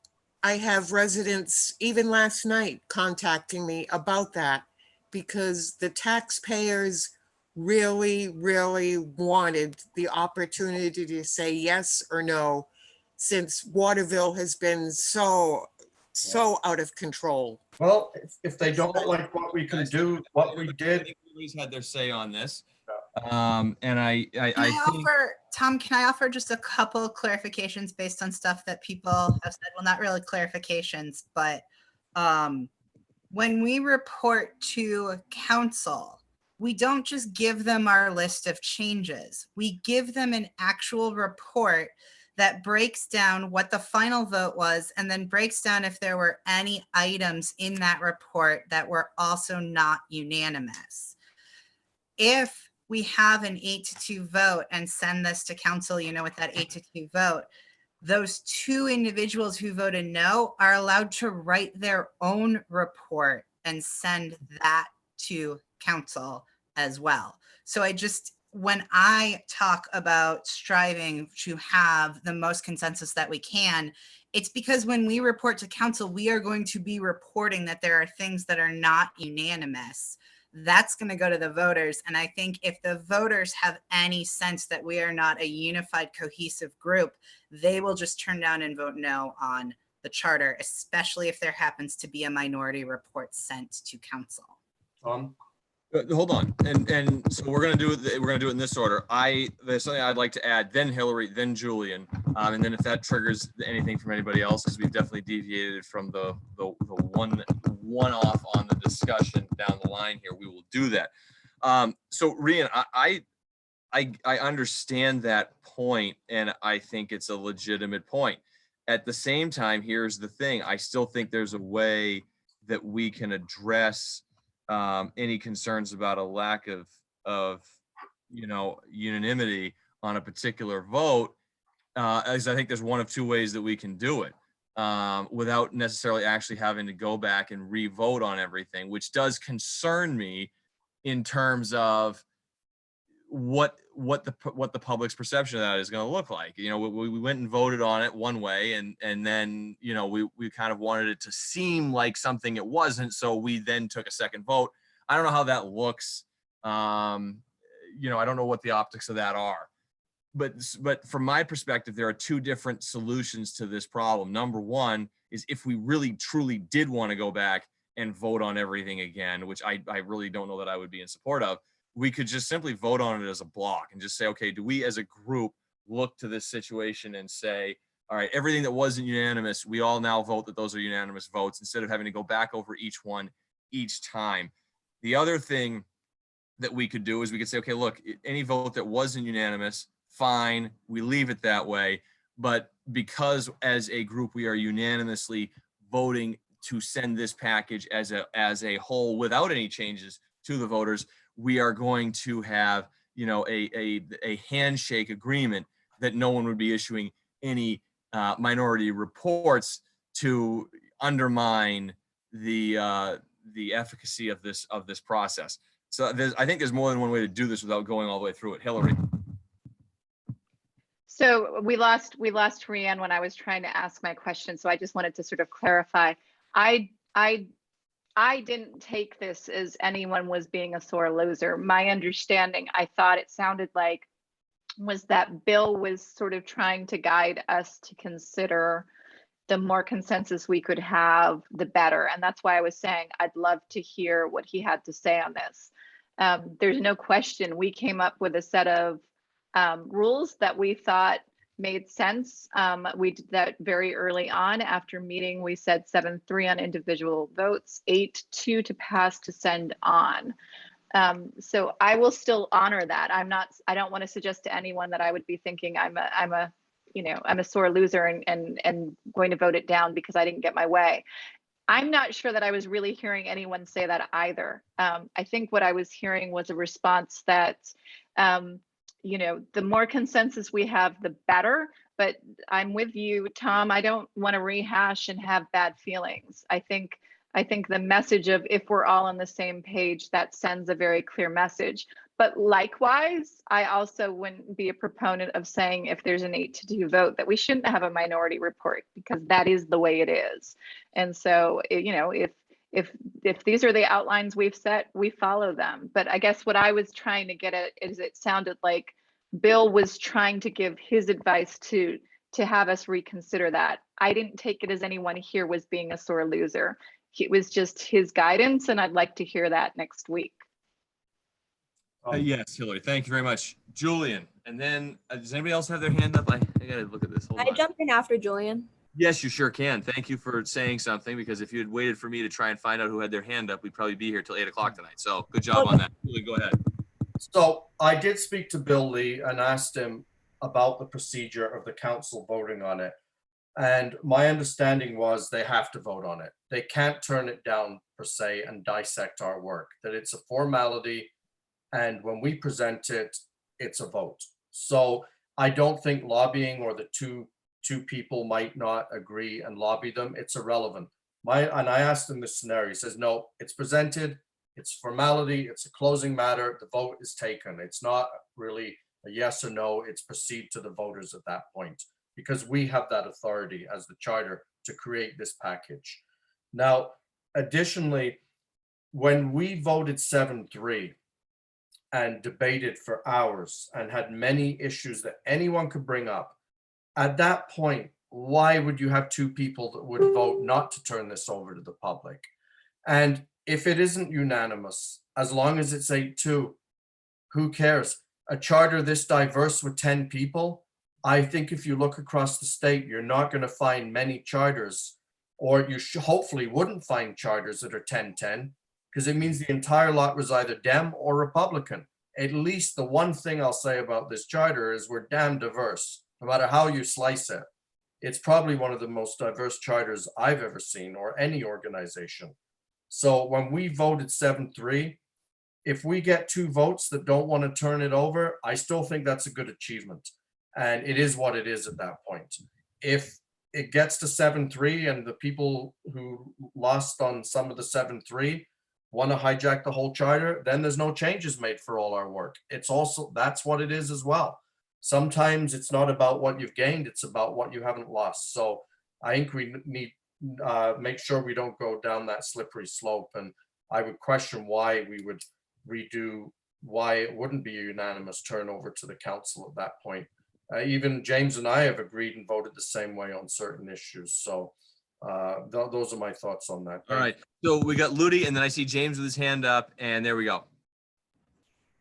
I have residents, even last night, contacting me about that, because the taxpayers really, really wanted the opportunity to say yes or no, since Waterville has been so out of control.
Well, if they don't like what we can do, what we did.
Hillary's had their say on this. And I think,
Tom, can I offer just a couple clarifications based on stuff that people have said? Well, not really clarifications, but when we report to council, we don't just give them our list of changes. We give them an actual report that breaks down what the final vote was and then breaks down if there were any items in that report that were also not unanimous. If we have an 8-2 vote and send this to council, with that 8-2 vote, those 2 individuals who voted no are allowed to write their own report and send that to council as well. So when I talk about striving to have the most consensus that we can, it's because when we report to council, we are going to be reporting that there are things that are not unanimous. That's going to go to the voters. And I think if the voters have any sense that we are not a unified, cohesive group, they will just turn down and vote no on the charter, especially if there happens to be a minority report sent to council.
Tom?
Hold on, and so we're gonna do it. We're gonna do it in this order. There's something I'd like to add. Then Hillary, then Julian, and then if that triggers anything from anybody else, because we've definitely deviated from the one off on the discussion down the line here, we will do that. So Rian, I understand that point, and I think it's a legitimate point. At the same time, here's the thing: I still think there's a way that we can address any concerns about a lack of unanimity on a particular vote, as I think there's one of two ways that we can do it, without necessarily actually having to go back and re-vote on everything, which does concern me in terms of what the public's perception of that is going to look like. We went and voted on it one way, and then we kind of wanted it to seem like something it wasn't, so we then took a second vote. I don't know how that looks. I don't know what the optics of that are, but from my perspective, there are two different solutions to this problem. Number one is if we really truly did want to go back and vote on everything again, which I really don't know that I would be in support of, we could just simply vote on it as a block and just say, okay, do we as a group look to this situation and say, all right, everything that wasn't unanimous, we all now vote that those are unanimous votes, instead of having to go back over each one each time. The other thing that we could do is we could say, okay, look, any vote that wasn't unanimous, fine, we leave it that way. But because as a group, we are unanimously voting to send this package as a whole without any changes to the voters, we are going to have, a handshake agreement that no one would be issuing any minority reports to undermine the efficacy of this process. So I think there's more than one way to do this without going all the way through it. Hillary.
So we lost Rianne when I was trying to ask my question. So I just wanted to sort of clarify. I didn't take this as anyone was being a sore loser. My understanding, I thought it sounded like, was that Bill was sort of trying to guide us to consider the more consensus we could have, the better. And that's why I was saying I'd love to hear what he had to say on this. There's no question we came up with a set of rules that we thought made sense. We did that very early on. After meeting, we said 7-3 on individual votes, 8-2 to pass to send on. So I will still honor that. I don't want to suggest to anyone that I would be thinking I'm a sore loser and going to vote it down because I didn't get my way. I'm not sure that I was really hearing anyone say that either. I think what I was hearing was a response that, the more consensus we have, the better. But I'm with you, Tom. I don't want to rehash and have bad feelings. I think the message of if we're all on the same page, that sends a very clear message. But likewise, I also wouldn't be a proponent of saying if there's an 8-2 vote that we shouldn't have a minority report, because that is the way it is. And so, if these are the outlines we've set, we follow them. But I guess what I was trying to get at is it sounded like Bill was trying to give his advice to have us reconsider that. I didn't take it as anyone here was being a sore loser. It was just his guidance, and I'd like to hear that next week.
Yes, Hillary, thank you very much. Julian, and then does anybody else have their hand up? I gotta look at this. Hold
I
on.
jumped in after Julian.
Yes, you sure can. Thank you for saying something, because if you had waited for me to try and find out who had their hand up, we'd probably be here till 8 o'clock tonight. So good job on that. Julian, go ahead.
So I did speak to Bill Lee and asked him about the procedure of the council voting on it. And my understanding was they have to vote on it. They can't turn it down per se and dissect our work, that it's a formality. And when we present it, it's a vote. So I don't think lobbying or the two people might not agree and lobby them. It's irrelevant. And I asked him this scenario. He says, no, it's presented. It's formality, it's a closing matter, the vote is taken. It's not really a yes or no, it's proceed to the voters at that point, because we have that authority as the charter to create this package. Now, additionally, when we voted 7-3 and debated for hours and had many issues that anyone could bring up, at that point, why would you have two people that would vote not to turn this over to the public? And if it isn't unanimous, as long as it's 8-2, who cares? A charter this diverse with 10 people, I think if you look across the state, you're not going to find many charters, or you hopefully wouldn't find charters that are 10-10, because it means the entire lot was either Dem or Republican. At least the one thing I'll say about this charter is we're damn diverse, no matter how you slice it. It's probably one of the most diverse charters I've ever seen, or any organization. So when we voted 7-3, if we get 2 votes that don't want to turn it over, I still think that's a good achievement. And it is what it is at that point. If it gets to 7-3 and the people who lost on some of the 7-3 want to hijack the whole charter, then there's no changes made for all our work. It's also, that's what it is as well. Sometimes it's not about what you've gained, it's about what you haven't lost. So I think we need make sure we don't go down that slippery slope. And I would question why we would redo, why it wouldn't be a unanimous turnover to the council at that point. Even James and I have agreed and voted the same way on certain issues. So those are my thoughts on that.
All right. So we got Ludi, and then I see James with his hand up, and there we go.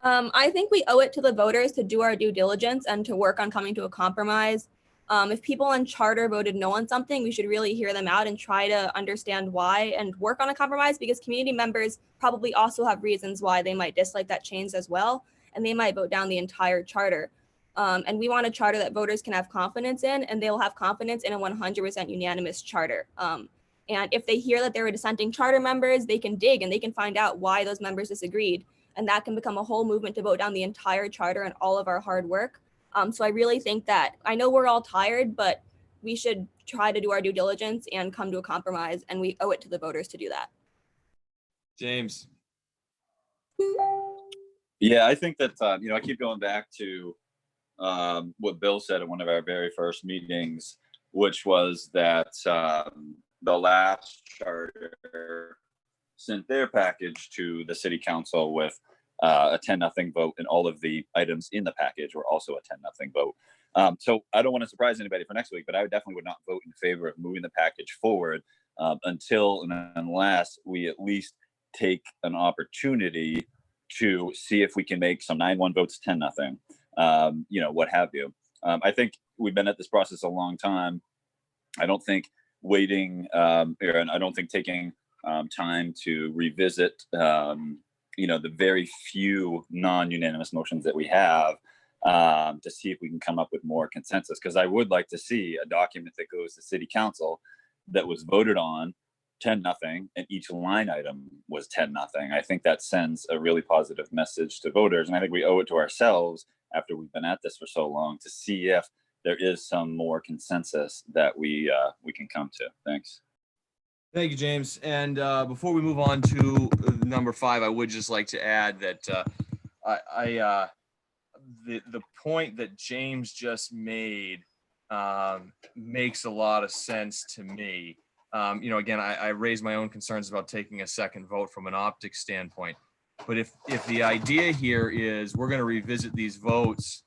I think we owe it to the voters to do our due diligence and to work on coming to a compromise. If people on charter voted no on something, we should really hear them out and try to understand why and work on a compromise, because community members probably also have reasons why they might dislike that change as well, and they might vote down the entire charter. And we want a charter that voters can have confidence in, and they will have confidence in a 100% unanimous charter. And if they hear that there are dissenting charter members, they can dig and they can find out why those members disagreed. And that can become a whole movement to vote down the entire charter and all of our hard work. So I really think that, I know we're all tired, but we should try to do our due diligence and come to a compromise, and we owe it to the voters to do that.
James.
Yeah, I think that, I keep going back to what Bill said at one of our very first meetings, which was that the last charter sent their package to the city council with a 10-0 vote, and all of the items in the package were also a 10-0 vote. So I don't want to surprise anybody for next week, but I definitely would not vote in favor of moving the package forward until and unless we at least take an opportunity to see if we can make some 9-1 votes 10-0, what have you. I think we've been at this process a long time. I don't think waiting, and I don't think taking time to revisit the very few non-unanimous motions that we have to see if we can come up with more consensus. Because I would like to see a document that goes to city council that was voted on 10-0, and each line item was 10-0. I think that sends a really positive message to voters. And I think we owe it to ourselves, after we've been at this for so long, to see if there is some more consensus that we can come to. Thanks.
Thank you, James. And before we move on to number 5, I would just like to add that the point that James just made makes a lot of sense to me. Again, I raised my own concerns about taking a second vote from an optics standpoint. But if the idea here is we're going to revisit these votes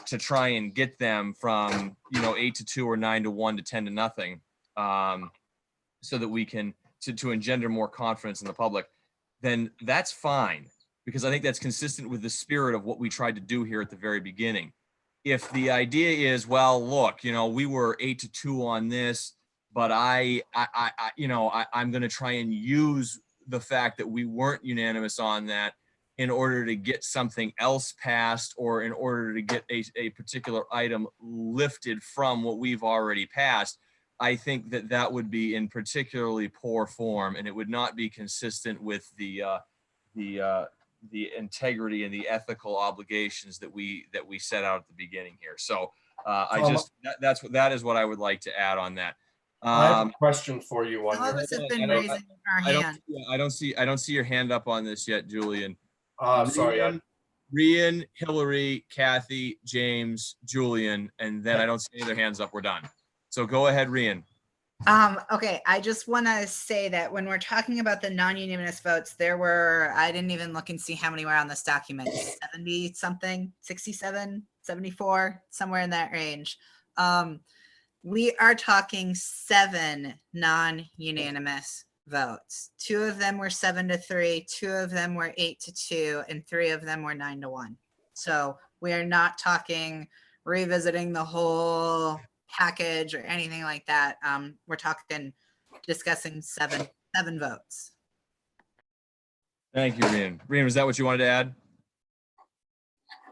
to try and get them from 8-2 or 9-1 to 10-0, so that we can to engender more confidence in the public, then that's fine, because I think that's consistent with the spirit of what we tried to do here at the very beginning. If the idea is, well, look, we were 8-2 on this, but I'm going to try and use the fact that we weren't unanimous on that in order to get something else passed, or in order to get a particular item lifted from what we've already passed, I think that would be in particularly poor form, and it would not be consistent with the integrity and the ethical obligations that we set out at the beginning here. So that is what I would like to add on that.
I have
Um,
a question for you
Some
on
of
your,
us have
I
been
don't-
raising our
I don't,
hand.
I don't see your hand up on this yet, Julian.
sorry,
Rian, Hillary, Kathy, James, Julian, and then I don't see any other hands up. We're done. So go ahead, Rian.
Okay, I just want to say that when we're talking about the non-unanimous votes, there were, I didn't even look and see how many were on this document, 70 something, 67, 74, somewhere in that range. We are talking 7 non-unanimous votes. 2 of them were 7-3, 2 of them were 8-2, and 3 of them were 9-1. So we are not talking revisiting the whole package or anything like that. We're talking discussing seven votes.
Thank you, Rian. Rian, was that what you wanted to add?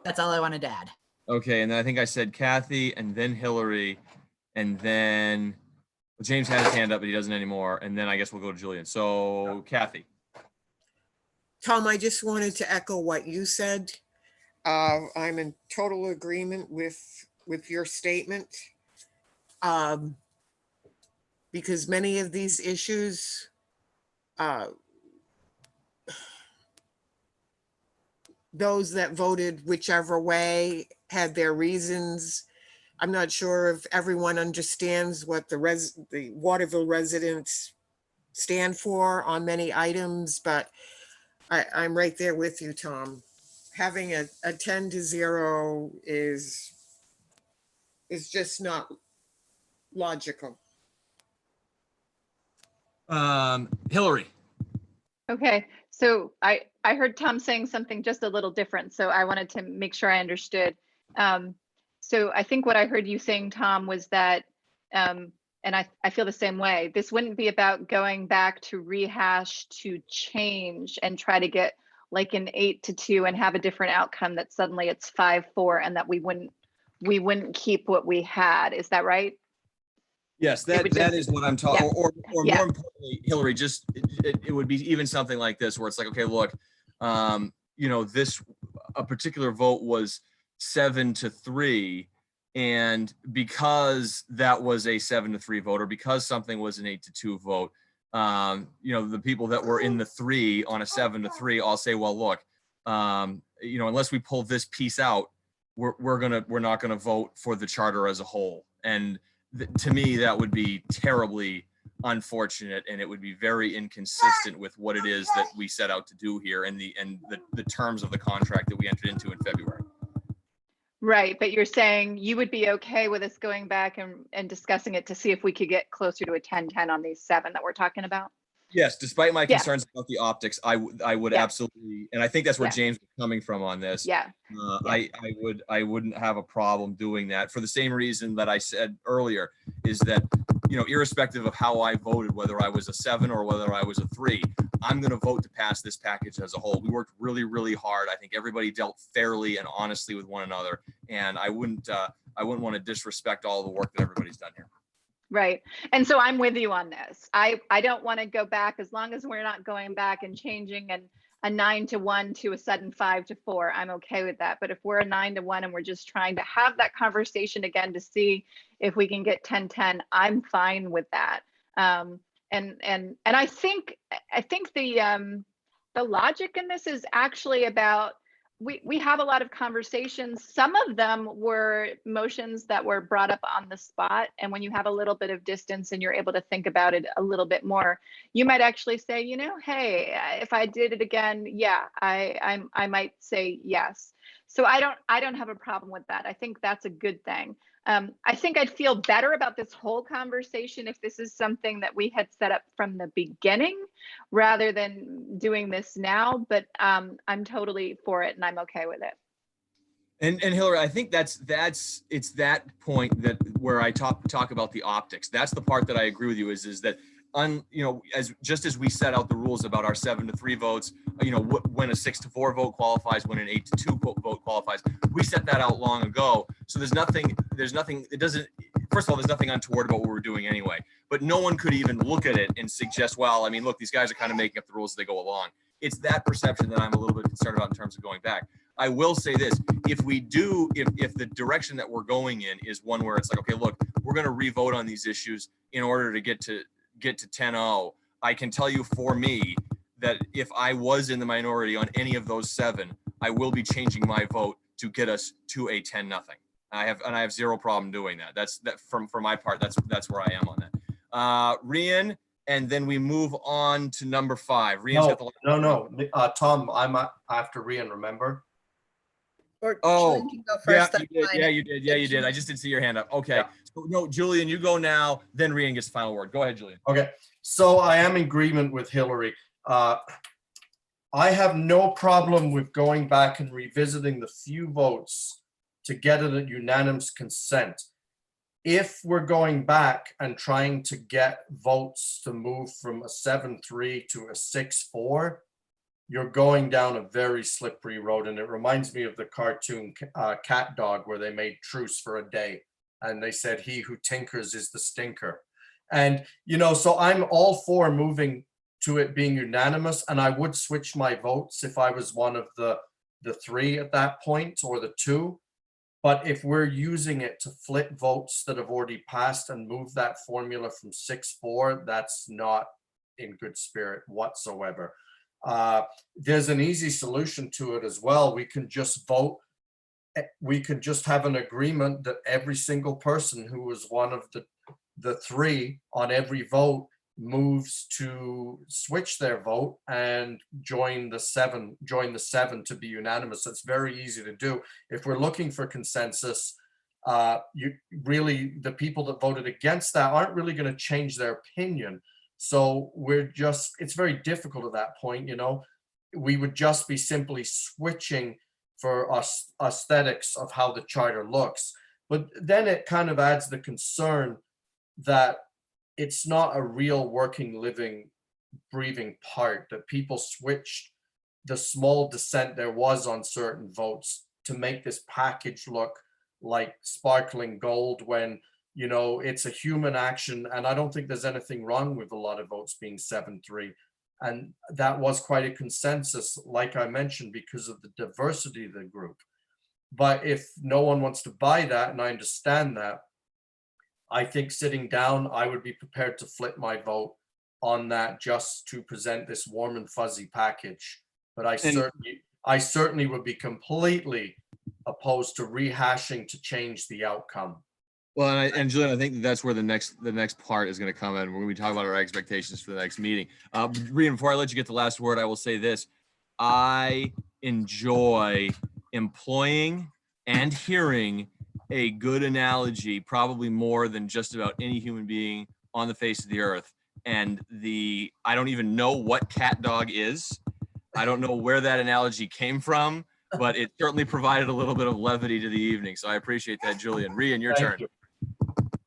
That's all I wanted to add.
Okay, and then I think I said Kathy and then Hillary, and then well, James had his hand up, but he doesn't anymore. And then I guess we'll go to Julian. So Kathy.
Tom, I just wanted to echo what you said. I'm in total agreement with your statement. Because many of these issues, those that voted whichever way had their reasons. I'm not sure if everyone understands what the Waterville residents stand for on many items, but I'm right there with you, Tom. Having a 10-0 is just not logical.
Hillary.
Okay, so I heard Tom saying something just a little different, so I wanted to make sure I understood. So I think what I heard you saying, Tom, was that, and I feel the same way, this wouldn't be about going back to rehash, to change and try to get like an 8-2 and have a different outcome, that suddenly it's 5-4 and that we wouldn't keep what we had. Is that right?
Yes,
It would
that
just-
is what I'm talking.
yeah.
Or
Yeah.
more importantly, Hillary, just it would be even something like this, where it's like, okay, look, a particular vote was 7-3, and because that was a 7-3 vote, or because something was an 8-2 vote, the people that were in the 3 on a 7-3 all say, well, look, unless we pull this piece out, we're not gonna vote for the charter as a whole. And to me, that would be terribly unfortunate, and it would be very inconsistent with what it is that we set out to do here and the terms of the contract that we entered into in February.
Right, but you're saying you would be okay with us going back and discussing it to see if we could get closer to a 10-10 on these 7 that we're talking about?
Yes, despite my
Yeah.
concerns about the optics, I would
Yeah.
absolutely, and I think that's where
Yeah.
James was coming from on this.
Yeah.
I wouldn't have a problem doing that for the same reason that I said earlier, is that, irrespective of how I voted, whether I was a 7 or whether I was a 3, I'm going to vote to pass this package as a whole. We worked really, really hard. I think everybody dealt fairly and honestly with one another, and I wouldn't want to disrespect all the work that everybody's done here.
Right. And so I'm with you on this. I don't want to go back, as long as we're not going back and changing a 9-1 to a sudden 5-4. I'm okay with that. But if we're a 9-1 and we're just trying to have that conversation again to see if we can get 10-10, I'm fine with that. And I think the logic in this is actually about, we have a lot of conversations. Some of them were motions that were brought up on the spot. And when you have a little bit of distance and you're able to think about it a little bit more, you might actually say, hey, if I did it again, yeah, I might say yes. So I don't have a problem with that. I think that's a good thing. I think I'd feel better about this whole conversation if this is something that we had set up from the beginning rather than doing this now, but I'm totally for it and I'm okay with it.
And Hillary, I think it's that point that where I talk about the optics. That's the part that I agree with you is that as we set out the rules about our 7-3 votes, when a 6-4 vote qualifies, when an 8-2 vote qualifies, we set that out long ago. So there's nothing, first of all, there's nothing untoward about what we're doing anyway, but no one could even look at it and suggest, well, look, these guys are kind of making up the rules as they go along. It's that perception that I'm a little bit concerned about in terms of going back. I will say this, if the direction that we're going in is one where it's like, okay, look, we're going to re-vote on these issues in order to get to 10-0. I can tell you for me that if I was in the minority on any of those 7, I will be changing my vote to get us to a 10-0. I have zero problem doing that. That's for my part. That's where I am on that. Rian, and then we move on to number 5. Rian's got the
No. Tom, I'm after Rian, remember?
Or
Oh,
Julian can go
Yeah,
first. that's
you did.
fine.
Yeah, you did. Yeah, you did. I just didn't see your hand up. Okay.
Yeah.
So, no, Julian, you go now. Then Rian gets the final word. Go ahead, Julian.
Okay, so I am in agreement with Hillary. I have no problem with going back and revisiting the few votes to get it at unanimous consent. If we're going back and trying to get votes to move from a 7-3 to a 6-4, you're going down a very slippery road. And it reminds me of the cartoon Cat Dog, where they made truce for a day. And they said, he who tinkers is the stinker. And, so I'm all for moving to it being unanimous. And I would switch my votes if I was one of the 3 at that point, or the 2. But if we're using it to flip votes that have already passed and move that formula from 6-4, that's not in good spirit whatsoever. There's an easy solution to it as well. We can just vote. We could just have an agreement that every single person who was one of the 3 on every vote moves to switch their vote and join the 7 to be unanimous. It's very easy to do. If we're looking for consensus, the people that voted against that aren't really going to change their opinion. So it's very difficult at that point. We would just be simply switching for us aesthetics of how the charter looks. But then it kind of adds the concern that it's not a real working, living, breathing part, that people switched the small dissent there was on certain votes to make this package look like sparkling gold when, it's a human action. And I don't think there's anything wrong with a lot of votes being 7-3. And that was quite a consensus, like I mentioned, because of the diversity of the group. But if no one wants to buy that, and I understand that, I think sitting down, I would be prepared to flip my vote on that just to present this warm and fuzzy package. But I certainly would be completely opposed to rehashing to change the outcome.
Well, and Julian, I think that's where the next part is going to come in. We're going to be talking about our expectations for the next meeting. Rian, before I let you get the last word, I will say this. I enjoy employing and hearing a good analogy, probably more than just about any human being on the face of the earth. And I don't even know what cat dog is. I don't know where that analogy came from, but it certainly provided a little bit of levity to the evening. So I appreciate that, Julian. Rian, your turn.
You.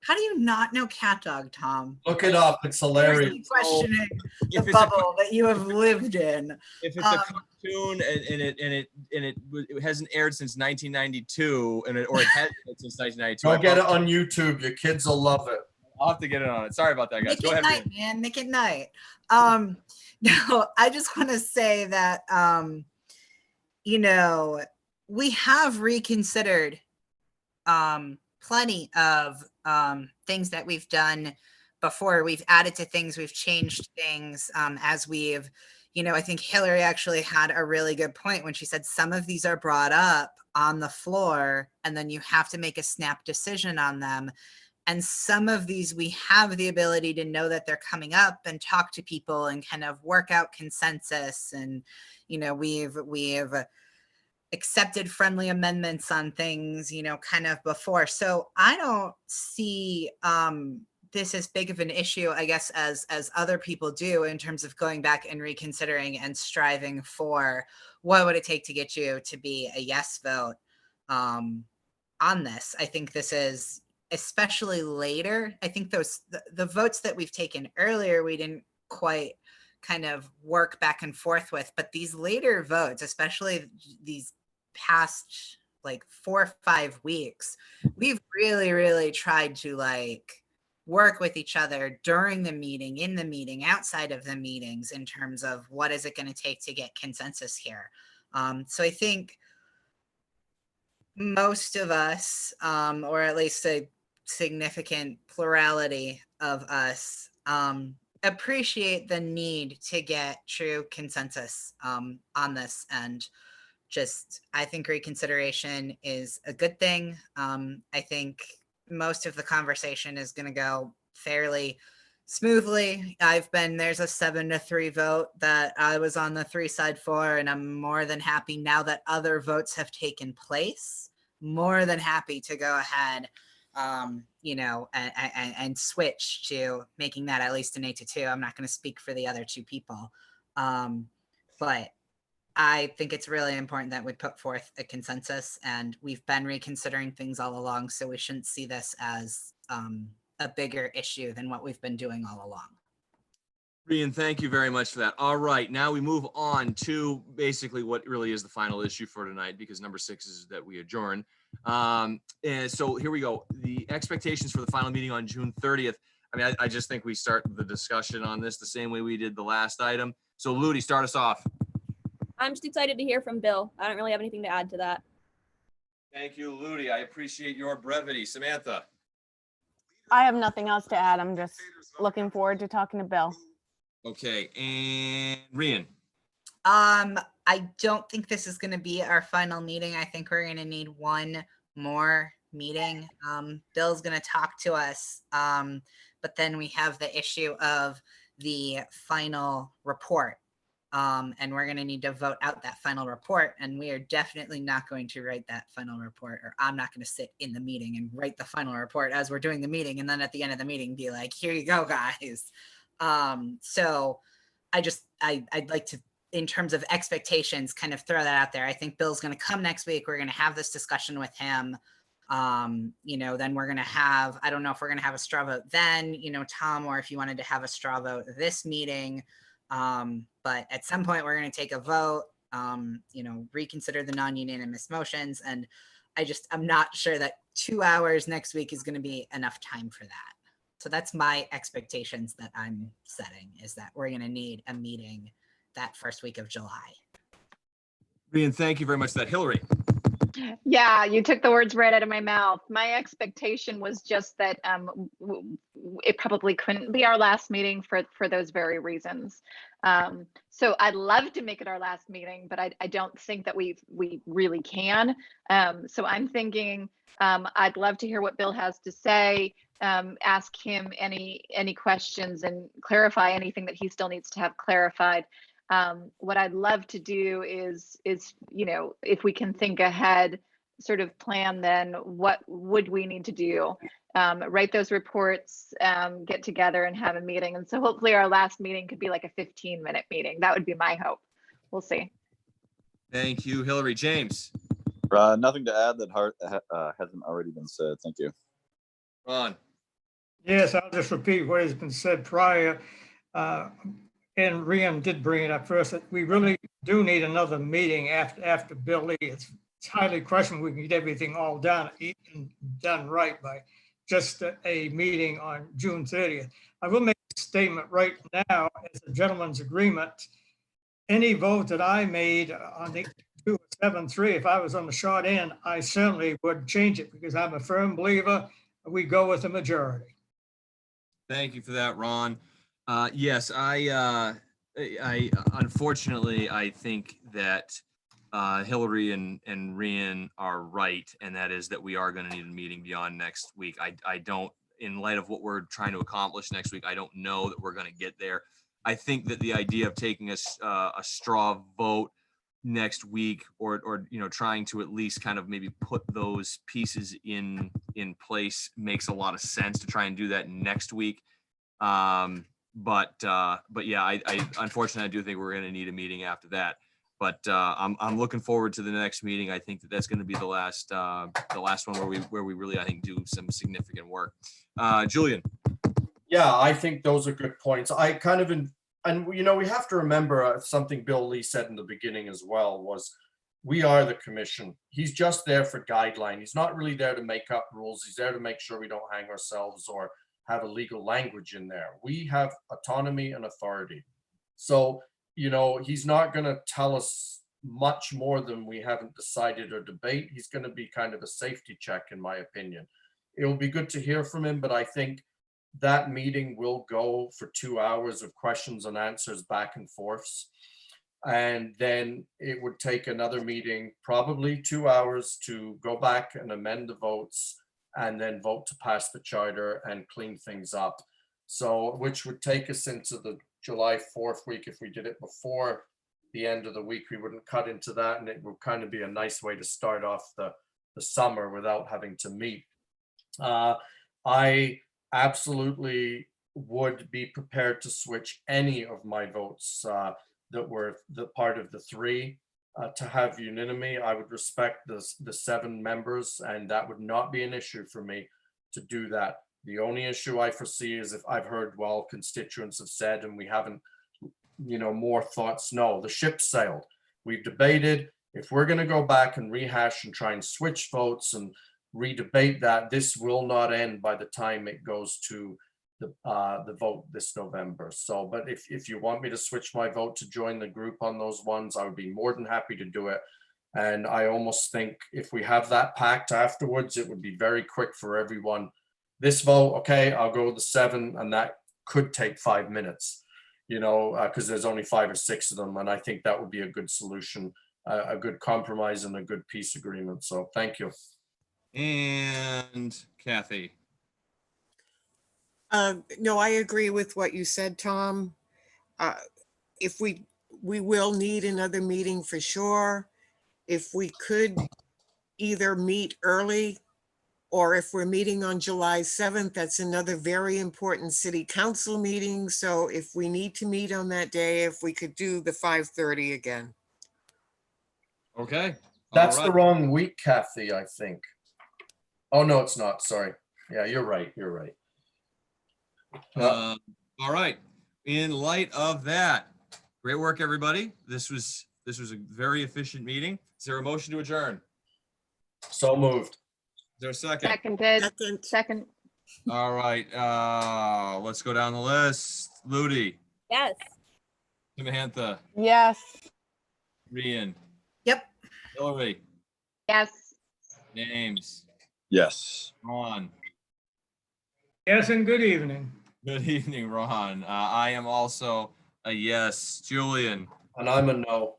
How do you not know Cat Dog, Tom?
Look it up. It's hilarious.
Seriously questioning the bubble that you have lived in.
If it's a cartoon and it hasn't aired since 1992, or it has since 1992.
Go get it on YouTube. Your kids will love it.
I'll have to get it on it. Sorry about that, guys.
Nick
Go
at
ahead.
Night, man. Nick at Night. No, I just want to say that we have reconsidered plenty of things that we've done before. We've added to things, we've changed things as we've, I think Hillary actually had a really good point when she said some of these are brought up on the floor and then you have to make a snap decision on them. And some of these, we have the ability to know that they're coming up and talk to people and kind of work out consensus. And, we've accepted friendly amendments on things, kind of before. So I don't see this as big of an issue, I guess, as other people do in terms of going back and reconsidering and striving for what would it take to get you to be a yes vote on this. I think this is, especially later, I think the votes that we've taken earlier, we didn't quite kind of work back and forth with, but these later votes, especially these past like 4 or 5 weeks, we've really, really tried to work with each other during the meeting, in the meeting, outside of the meetings, in terms of what is it going to take to get consensus here. So I think most of us, or at least significant plurality of us appreciate the need to get true consensus on this. And just, I think reconsideration is a good thing. I think most of the conversation is going to go fairly smoothly. There's a 7-3 vote that I was on the 3 side for, and I'm more than happy now that other votes have taken place, more than happy to go ahead, you know, and switch to making that at least an 8-2. I'm not going to speak for the other 2 people. But I think it's really important that we put forth a consensus, and we've been reconsidering things all along. So we shouldn't see this as a bigger issue than what we've been doing all along.
Rian, thank you very much for that. All right, now we move on to basically what really is the final issue for tonight, because number 6 is that we adjourn. And so here we go. The expectations for the final meeting on June 30th. I mean, I just think we start the discussion on this the same way we did the last item. So Ludi, start us off.
I'm just excited to hear from Bill. I don't really have anything to add to that.
Thank you, Ludi. I appreciate your brevity. Samantha.
I have nothing else to add. I'm just looking forward to talking to Bill.
Okay, and Rian.
I don't think this is going to be our final meeting. I think we're going to need one more meeting. Bill's going to talk to us, but then we have the issue of the final report. And we're going to need to vote out that final report, and we are definitely not going to write that final report, or I'm not going to sit in the meeting and write the final report as we're doing the meeting, and then at the end of the meeting be like, here you go, guys. So I'd like to, in terms of expectations, kind of throw that out there. I think Bill's going to come next week. We're going to have this discussion with him. You know, then we're going to have, I don't know if we're going to have a straw vote then, you know, Tom, or if you wanted to have a straw vote this meeting. But at some point we're going to take a vote, you know, reconsider the non-unanimous motions. And I'm not sure that 2 hours next week is going to be enough time for that. So that's my expectations that I'm setting, is that we're going to need a meeting that first week of July.
Rian, thank you very much for that. Hillary.
Yeah, you took the words right out of my mouth. My expectation was just that it probably couldn't be our last meeting for those very reasons. So I'd love to make it our last meeting, but I don't think that we really can. So I'm thinking I'd love to hear what Bill has to say, ask him any questions and clarify anything that he still needs to have clarified. What I'd love to do is, you know, if we can think ahead, sort of plan then what would we need to do, write those reports, get together and have a meeting. And so hopefully our last meeting could be like a 15-minute meeting. That would be my hope. We'll see.
Thank you, Hillary. James.
Nothing to add that hasn't already been said. Thank you.
Ron.
Yes, I'll just repeat what has been said prior. And Rian did bring it up first, that we really do need another meeting after Bill Lee. It's highly questionable we can get everything all done right by just a meeting on June 30th. I will make a statement right now as a gentleman's agreement. Any vote that I made on the 2-7-3, if I was on the short end, I certainly would change it, because I'm a firm believer we go with the majority.
Thank you for that, Ron. Yes, I unfortunately, I think that Hillary and Rian are right, and that is that we are going to need a meeting beyond next week. I don't, in light of what we're trying to accomplish next week, I don't know that we're going to get there. I think that the idea of taking a straw vote next week, or you know, trying to at least kind of maybe put those pieces in place makes a lot of sense to try and do that next week. But yeah, I unfortunately, I do think we're going to need a meeting after that. But I'm looking forward to the next meeting. I think that's going to be the last one where we really, I think, do some significant work. Julian.
Yeah, I think those are good points. I kind of, and you know, we have to remember something Bill Lee said in the beginning as well, was we are the commission. He's just there for guideline. He's not really there to make up rules. He's there to make sure we don't hang ourselves or have a legal language in there. We have autonomy and authority. So, you know, he's not going to tell us much more than we haven't decided or debate. He's going to be kind of a safety check, in my opinion. it'll be good to hear from him, but I think that meeting will go for 2 hours of questions and answers back and forths. And then it would take another meeting, probably 2 hours, to go back and amend the votes and then vote to pass the charter and clean things up. So, which would take us into the July 4th week. If we did it before the end of the week, we wouldn't cut into that, and it would kind of be a nice way to start off the summer without having to meet. I absolutely would be prepared to switch any of my votes that were the part of the 3 to have unanimity. I would respect the 7 members, and that would not be an issue for me to do that. The only issue I foresee is if I've heard, well, constituents have said, and we haven't, more thoughts. No, the ship sailed. We've debated. If we're going to go back and rehash and try and switch votes and redebate that, this will not end by the time it goes to the vote this November. So, but if you want me to switch my vote to join the group on those ones, I would be more than happy to do it. And I almost think if we have that pact afterwards, it would be very quick for everyone. This vote, okay, I'll go with the 7, and that could take 5 minutes, because there's only 5 or 6 of them. And I think that would be a good solution, a good compromise and a good peace agreement. So thank you.
And Kathy.
No, I agree with what you said, Tom. If we will need another meeting for sure. If we could either meet early, or if we're meeting on July 7th, that's another very important city council meeting. So if we need to meet on that day, if we could do the 5:30 again.
Okay.
That's
All
the
right.
wrong week, Kathy, I think. Oh, no, it's not. Sorry. Yeah, you're right. You're right.
All right. In light of that, great work, everybody. This was a very efficient meeting. Is there a motion to adjourn?
So moved.
Is there a second?
Second.
Second.
All right. Let's go down the list. Ludi,
Yes.
Samantha,
Yes.
Rian,
Yep.
Hillary,
Yes.
James,
Yes.
Ron.
Yes, and good evening.
Good evening, Ron. I am also a yes. Julian.
And I'm a no.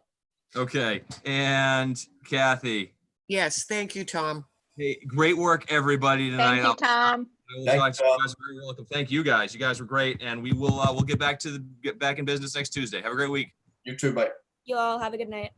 Okay. And Kathy.
Yes, thank you, Tom.
Hey, great work, everybody tonight.
Thank you, Tom.
I will
Thanks,
talk to you
Tom.
guys. Very welcome. Thank you guys. You guys were great, and we'll get back in business next Tuesday. Have a great week.
You too, bye.
You all have a good night.